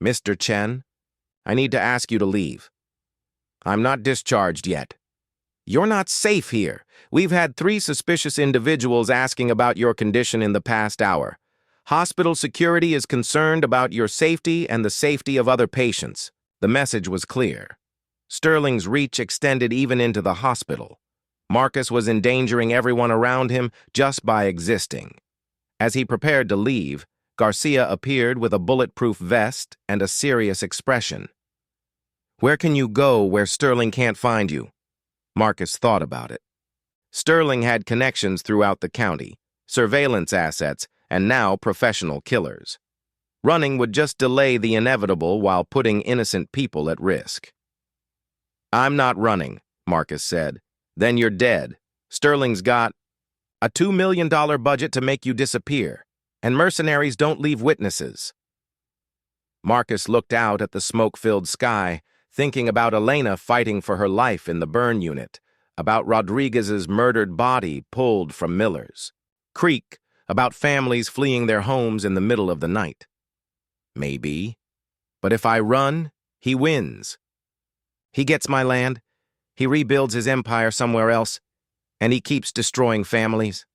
"Mr. Chen, I need to ask you to leave. I'm not discharged yet. You're not safe here. We've had 3 suspicious individuals asking about your condition in the past hour. Hospital security is concerned about your safety and the safety of other patients." The message was clear. Sterling's reach extended even into the hospital. Marcus was endangering everyone around him just by existing. As he prepared to leave, Garcia appeared with a bulletproof vest and a serious expression. "Where can you go where Sterling can't find you?" Marcus thought about it. Sterling had connections throughout the county, surveillance assets, and now professional killers. Running would just delay the inevitable while putting innocent people at risk. "I'm not running," Marcus said. "Then you're dead. Sterling's got a $2 million budget to make you disappear, and mercenaries don't leave witnesses." Marcus looked out at the smoke-filled sky, thinking about Elena fighting for her life in the burn unit, about Rodriguez's murdered body pulled from Miller's Creek, about families fleeing their homes in the middle of the night. Maybe. But if I run, he wins. He gets my land, he rebuilds his empire somewhere else, and he keeps destroying families.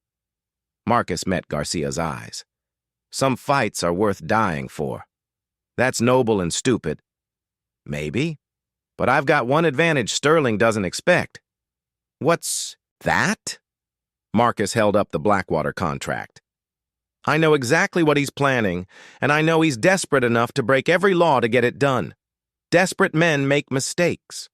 Marcus met Garcia's eyes. "Some fights are worth dying for. That's noble and stupid." "Maybe. But I've got one advantage Sterling doesn't expect." "What's that?" Marcus held up the Blackwater contract. "I know exactly what he's planning, and I know he's desperate enough to break every law to get it done. Desperate men make mistakes."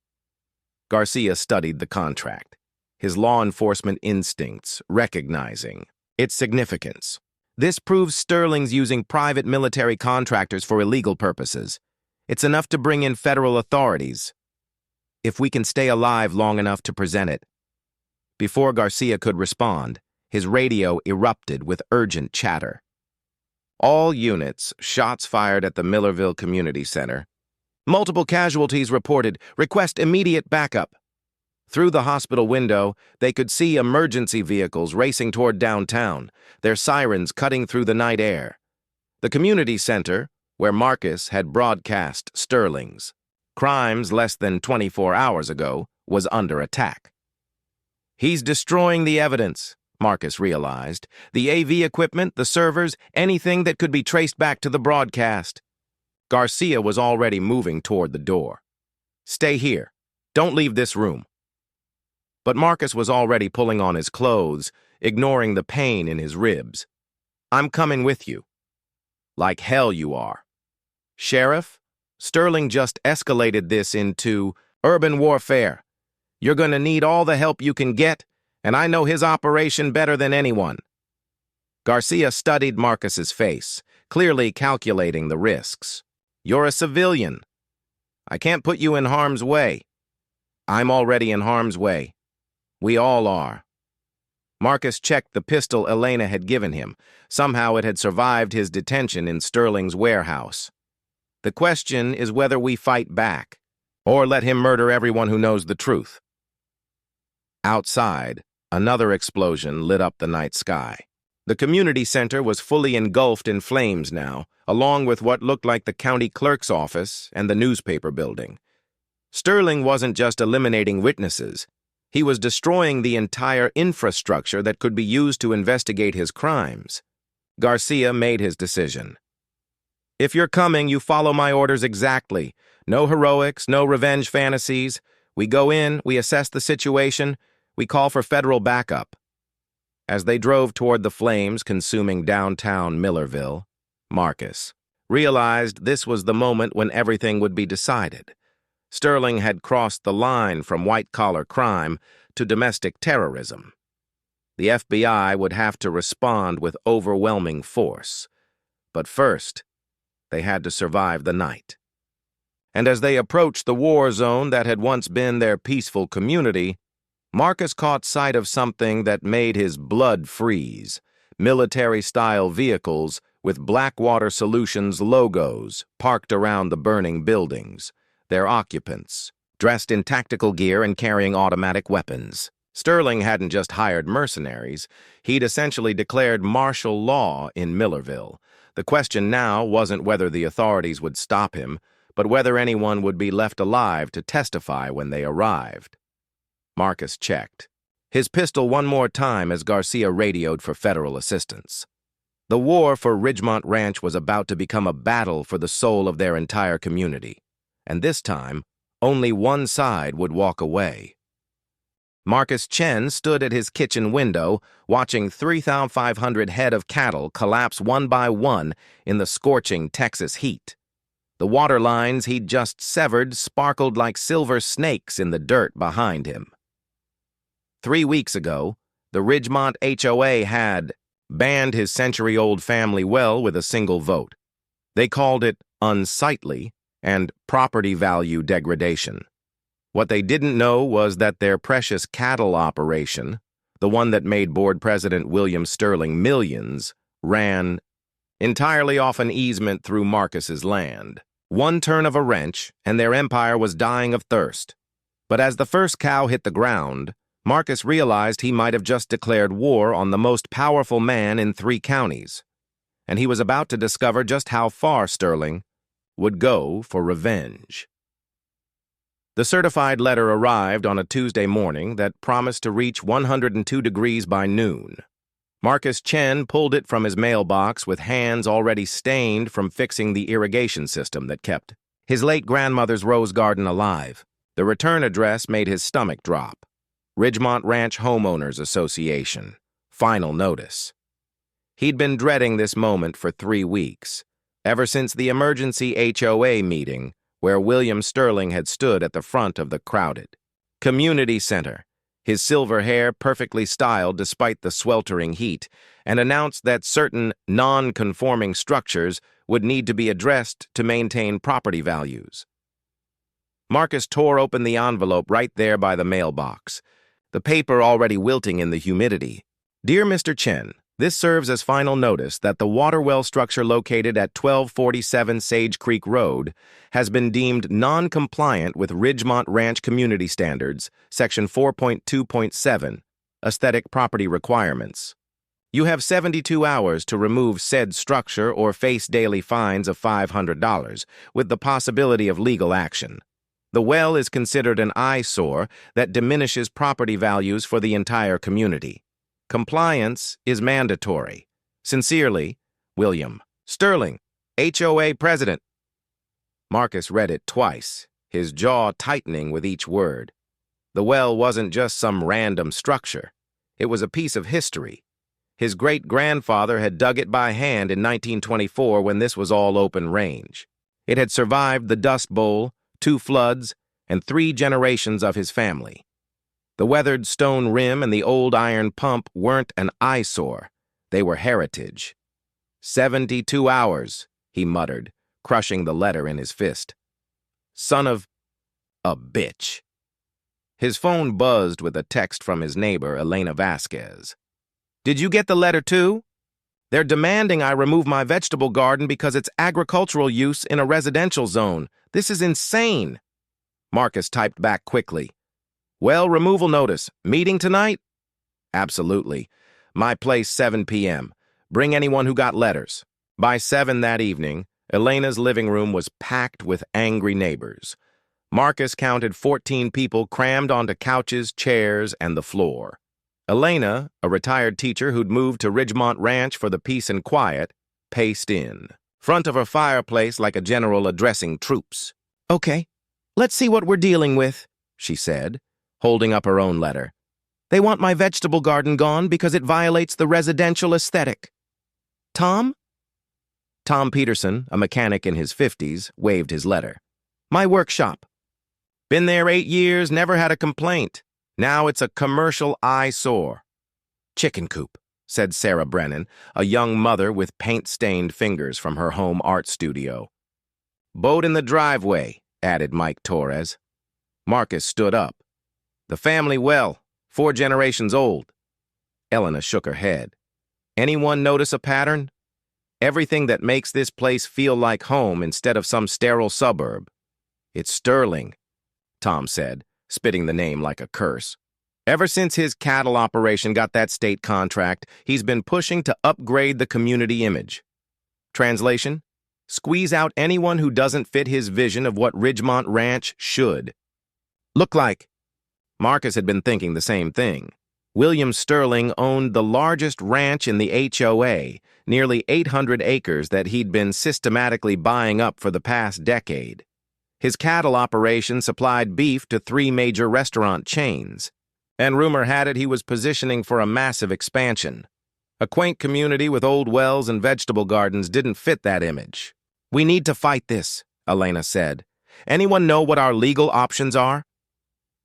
Garcia studied the contract, his law enforcement instincts recognizing its significance. "This proves Sterling's using private military contractors for illegal purposes. It's enough to bring in federal authorities, if we can stay alive long enough to present it." Before Garcia could respond, his radio erupted with urgent chatter. "All units, shots fired at the Millerville Community Center. Multiple casualties reported. Request immediate backup." Through the hospital window, they could see emergency vehicles racing toward downtown, their sirens cutting through the night air. The community center, where Marcus had broadcast Sterling's crimes less than 24 hours ago, was under attack. "He's destroying the evidence," Marcus realized. "The AV equipment, the servers, anything that could be traced back to the broadcast." Garcia was already moving toward the door. "Stay here. Don't leave this room." But Marcus was already pulling on his clothes, ignoring the pain in his ribs. "I'm coming with you." "Like hell you are." "Sheriff, Sterling just escalated this into urban warfare. You're going to need all the help you can get, and I know his operation better than anyone." Garcia studied Marcus's face, clearly calculating the risks. "You're a civilian. I can't put you in harm's way." "I'm already in harm's way. We all are." Marcus checked the pistol Elena had given him. Somehow it had survived his detention in Sterling's warehouse. "The question is whether we fight back, or let him murder everyone who knows the truth." Outside, another explosion lit up the night sky. The community center was fully engulfed in flames now, along with what looked like the county clerk's office and the newspaper building. Sterling wasn't just eliminating witnesses. He was destroying the entire infrastructure that could be used to investigate his crimes. Garcia made his decision. "If you're coming, you follow my orders exactly. No heroics, no revenge fantasies. We go in, we assess the situation, we call for federal backup." As they drove toward the flames consuming downtown Millerville, Marcus realized this was the moment when everything would be decided. Sterling had crossed the line from white-collar crime to domestic terrorism. The FBI would have to respond with overwhelming force. But first, they had to survive the night. And as they approached the war zone that had once been their peaceful community, Marcus caught sight of something that made his blood freeze: military-style vehicles with Blackwater Solutions logos parked around the burning buildings. their occupants, dressed in tactical gear and carrying automatic weapons. Sterling hadn't just hired mercenaries, he'd essentially declared martial law in Millerville. The question now wasn't whether the authorities would stop him, but whether anyone would be left alive to testify when they arrived. Marcus checked his pistol one more time as Garcia radioed for federal assistance. The war for Ridgemont Ranch was about to become a battle for the soul of their entire community, and this time, only one side would walk away. Marcus Chen stood at his kitchen window, watching 3,500 head of cattle collapse one by one in the scorching Texas heat. The water lines he'd just severed sparkled like silver snakes in the dirt behind him. 3 weeks ago, the Ridgemont HOA had banned his century-old family well with a single vote. They called it unsightly and property value degradation. What they didn't know was that their precious cattle operation, the one that made board president William Sterling millions, ran entirely off an easement through Marcus's land. One turn of a wrench, and their empire was dying of thirst. But as the first cow hit the ground, Marcus realized he might have just declared war on the most powerful man in 3 counties, and he was about to discover just how far Sterling would go for revenge. The certified letter arrived on a Tuesday morning that promised to reach 102 degrees by noon. Marcus Chen pulled it from his mailbox with hands already stained from fixing the irrigation system that kept his late grandmother's rose garden alive. The return address made his stomach drop. Ridgemont Ranch Homeowners Association. Final notice. He'd been dreading this moment for 3 weeks, ever since the emergency HOA meeting where William Sterling had stood at the front of the crowded community center, his silver hair perfectly styled despite the sweltering heat, and announced that certain non-conforming structures would need to be addressed to maintain property values. Marcus tore open the envelope right there by the mailbox, the paper already wilting in the humidity. Dear Mr. Chen, this serves as final notice that the water well structure located at 1247 Sage Creek Road has been deemed non-compliant with Ridgemont Ranch Community Standards, Section 4.2.7, Aesthetic Property Requirements. You have 72 hours to remove said structure or face daily fines of $500, with the possibility of legal action. The well is considered an eyesore that diminishes property values for the entire community. Compliance is mandatory. Sincerely, William Sterling, HOA President. Marcus read it twice, his jaw tightening with each word. The well wasn't just some random structure. It was a piece of history. His great-grandfather had dug it by hand in 1924 when this was all open range. It had survived the Dust Bowl, 2 floods, and 3 generations of his family. The weathered stone rim and the old iron pump weren't an eyesore. They were heritage. 72 hours, he muttered, crushing the letter in his fist. Son of a bitch. His phone buzzed with a text from his neighbor, Elena Vasquez. Did you get the letter too? They're demanding I remove my vegetable garden because it's agricultural use in a residential zone. This is insane. Marcus typed back quickly. Well, removal notice. Meeting tonight? Absolutely. My place, 7 p.m. Bring anyone who got letters. By 7 that evening, Elena's living room was packed with angry neighbors. Marcus counted 14 people crammed onto couches, chairs, and the floor. Elena, a retired teacher who'd moved to Ridgemont Ranch for the peace and quiet, paced in, front of her fireplace like a general addressing troops. Okay, let's see what we're dealing with, she said, holding up her own letter. They want my vegetable garden gone because it violates the residential aesthetic. Tom? Tom Peterson, a mechanic in his 50s, waved his letter. My workshop. Been there 8 years, never had a complaint. Now it's a commercial eyesore. Chicken coop, said Sarah Brennan, a young mother with paint-stained fingers from her home art studio. Boat in the driveway, added Mike Torres. Marcus stood up. The family well, 4 generations old. Elena shook her head. Anyone notice a pattern? Everything that makes this place feel like home instead of some sterile suburb. It's Sterling, Tom said, spitting the name like a curse. Ever since his cattle operation got that state contract, he's been pushing to upgrade the community image. Translation: squeeze out anyone who doesn't fit his vision of what Ridgemont Ranch should look like. Marcus had been thinking the same thing. William Sterling owned the largest ranch in the HOA, nearly 800 acres that he'd been systematically buying up for the past decade. His cattle operation supplied beef to 3 major restaurant chains, and rumor had it he was positioning for a massive expansion. A quaint community with old wells and vegetable gardens didn't fit that image. "We need to fight this," Elena said. "Anyone know what our legal options are?"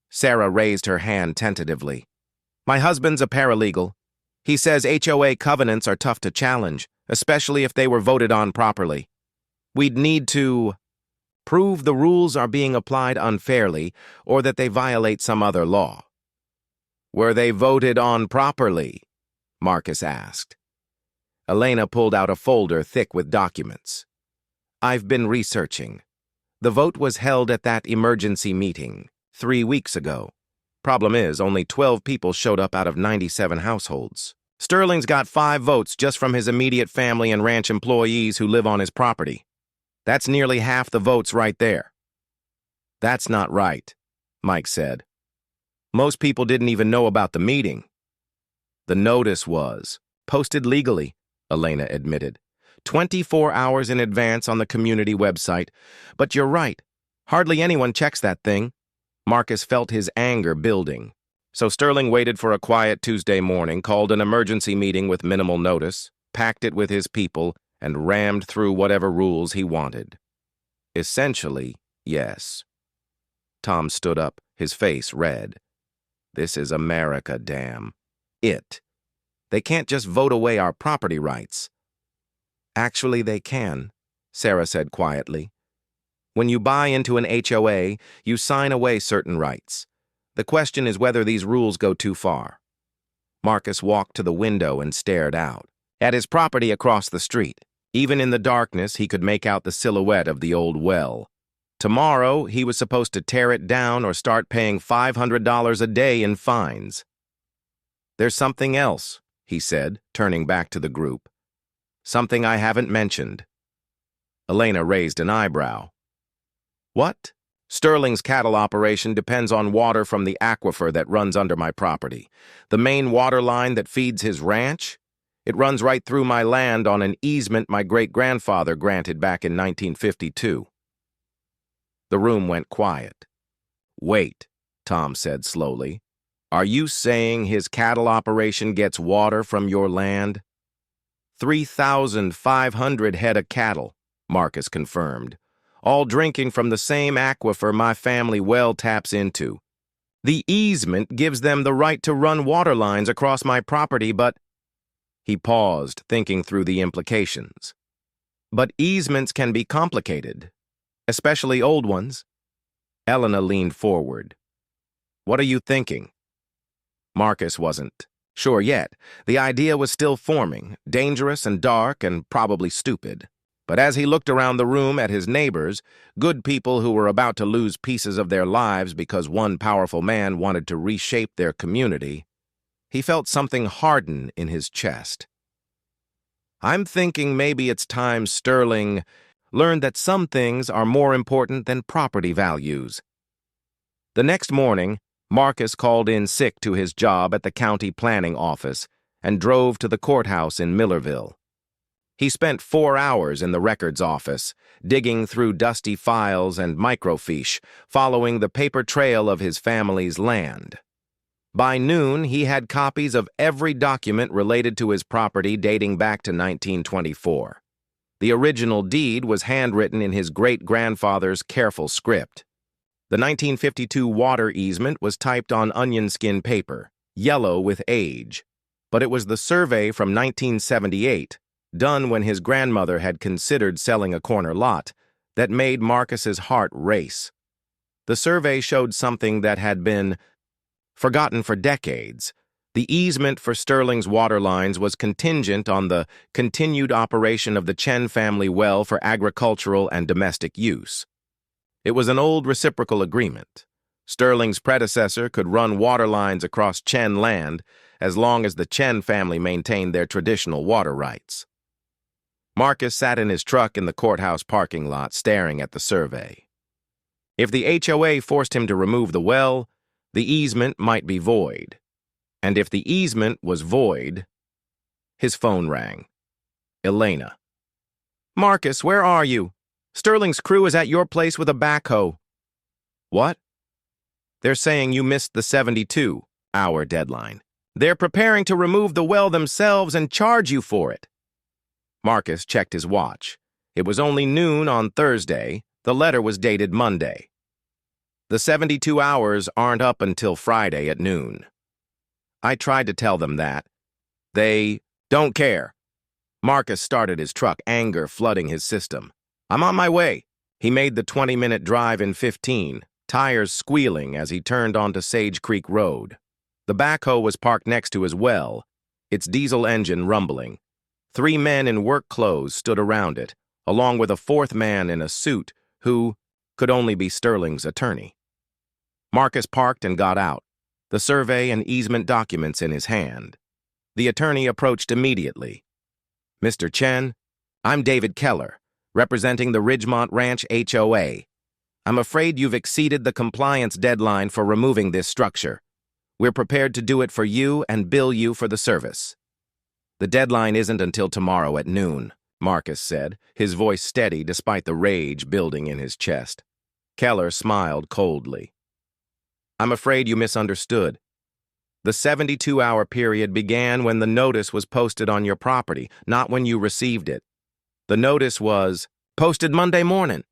Sarah raised her hand tentatively. "My husband's a paralegal. He says HOA covenants are tough to challenge, especially if they were voted on properly. We'd need to prove the rules are being applied unfairly or that they violate some other law." "Were they voted on properly?" Marcus asked. Elena pulled out a folder thick with documents. "I've been researching. The vote was held at that emergency meeting 3 weeks ago. Problem is, only 12 people showed up out of 97 households. Sterling's got 5 votes just from his immediate family and ranch employees who live on his property. That's nearly half the votes right there." "That's not right," Mike said. "Most people didn't even know about the meeting." "The notice was posted legally," Elena admitted, 24 hours in advance on the community website. "But you're right. Hardly anyone checks that thing." Marcus felt his anger building. So Sterling waited for a quiet Tuesday morning, called an emergency meeting with minimal notice, packed it with his people, and rammed through whatever rules he wanted. Essentially, yes. Tom stood up, his face red. "This is America, damn. They can't just vote away our property rights." "Actually, they can," Sarah said quietly. "When you buy into an HOA, you sign away certain rights. The question is whether these rules go too far." Marcus walked to the window and stared out. At his property across the street, even in the darkness, he could make out the silhouette of the old well. Tomorrow, he was supposed to tear it down or start paying $500 a day in fines. "There's something else," he said, turning back to the group. "Something I haven't mentioned." Elena raised an eyebrow. "What?" "Sterling's cattle operation depends on water from the aquifer that runs under my property. The main water line that feeds his ranch? It runs right through my land on an easement my great-grandfather granted back in 1952. The room went quiet. "Wait," Tom said slowly. "Are you saying his cattle operation gets water from your land?" 3,500 head of cattle, Marcus confirmed, all drinking from the same aquifer my family well taps into. The easement gives them the right to run water lines across my property, but... He paused, thinking through the implications. "But easements can be complicated, especially old ones." Elena leaned forward. "What are you thinking?" Marcus wasn't sure yet. The idea was still forming, dangerous and dark and probably stupid. But as he looked around the room at his neighbors, good people who were about to lose pieces of their lives because one powerful man wanted to reshape their community, he felt something harden in his chest. "I'm thinking maybe it's time Sterling learned that some things are more important than property values." The next morning, Marcus called in sick to his job at the county planning office and drove to the courthouse in Millerville. He spent 4 hours in the records office, digging through dusty files and microfiche, following the paper trail of his family's land. By noon, he had copies of every document related to his property dating back to 1924. The original deed was handwritten in his great-grandfather's careful script. The 1952 water easement was typed on onion skin paper, yellow with age, but it was the survey from 1978, done when his grandmother had considered selling a corner lot, that made Marcus's heart race. The survey showed something that had been forgotten for decades. The easement for Sterling's water lines was contingent on the continued operation of the Chen family well for agricultural and domestic use. It was an old reciprocal agreement. Sterling's predecessor could run water lines across Chen land as long as the Chen family maintained their traditional water rights. Marcus sat in his truck in the courthouse parking lot staring at the survey. If the HOA forced him to remove the well, the easement might be void. And if the easement was void, his phone rang. Elena. "Marcus, where are you? Sterling's crew is at your place with a backhoe." "What?" "They're saying you missed the 72-hour deadline. They're preparing to remove the well themselves and charge you for it." Marcus checked his watch. It was only noon on Thursday. The letter was dated Monday. The 72 hours aren't up until Friday at noon. I tried to tell them that. They don't care. Marcus started his truck, anger flooding his system. "I'm on my way." He made the 20-minute drive in 15, tires squealing as he turned onto Sage Creek Road. The backhoe was parked next to his well, its diesel engine rumbling. 3 men in work clothes stood around it, along with a 4th man in a suit who could only be Sterling's attorney. Marcus parked and got out, the survey and easement documents in his hand. The attorney approached immediately. "Mr. Chen, I'm David Keller, representing the Ridgemont Ranch HOA. I'm afraid you've exceeded the compliance deadline for removing this structure. We're prepared to do it for you and bill you for the service." "The deadline isn't until tomorrow at noon," Marcus said, his voice steady despite the rage building in his chest. Keller smiled coldly. "I'm afraid you misunderstood. The 72-hour period began when the notice was posted on your property, not when you received it. The notice was posted Monday morning.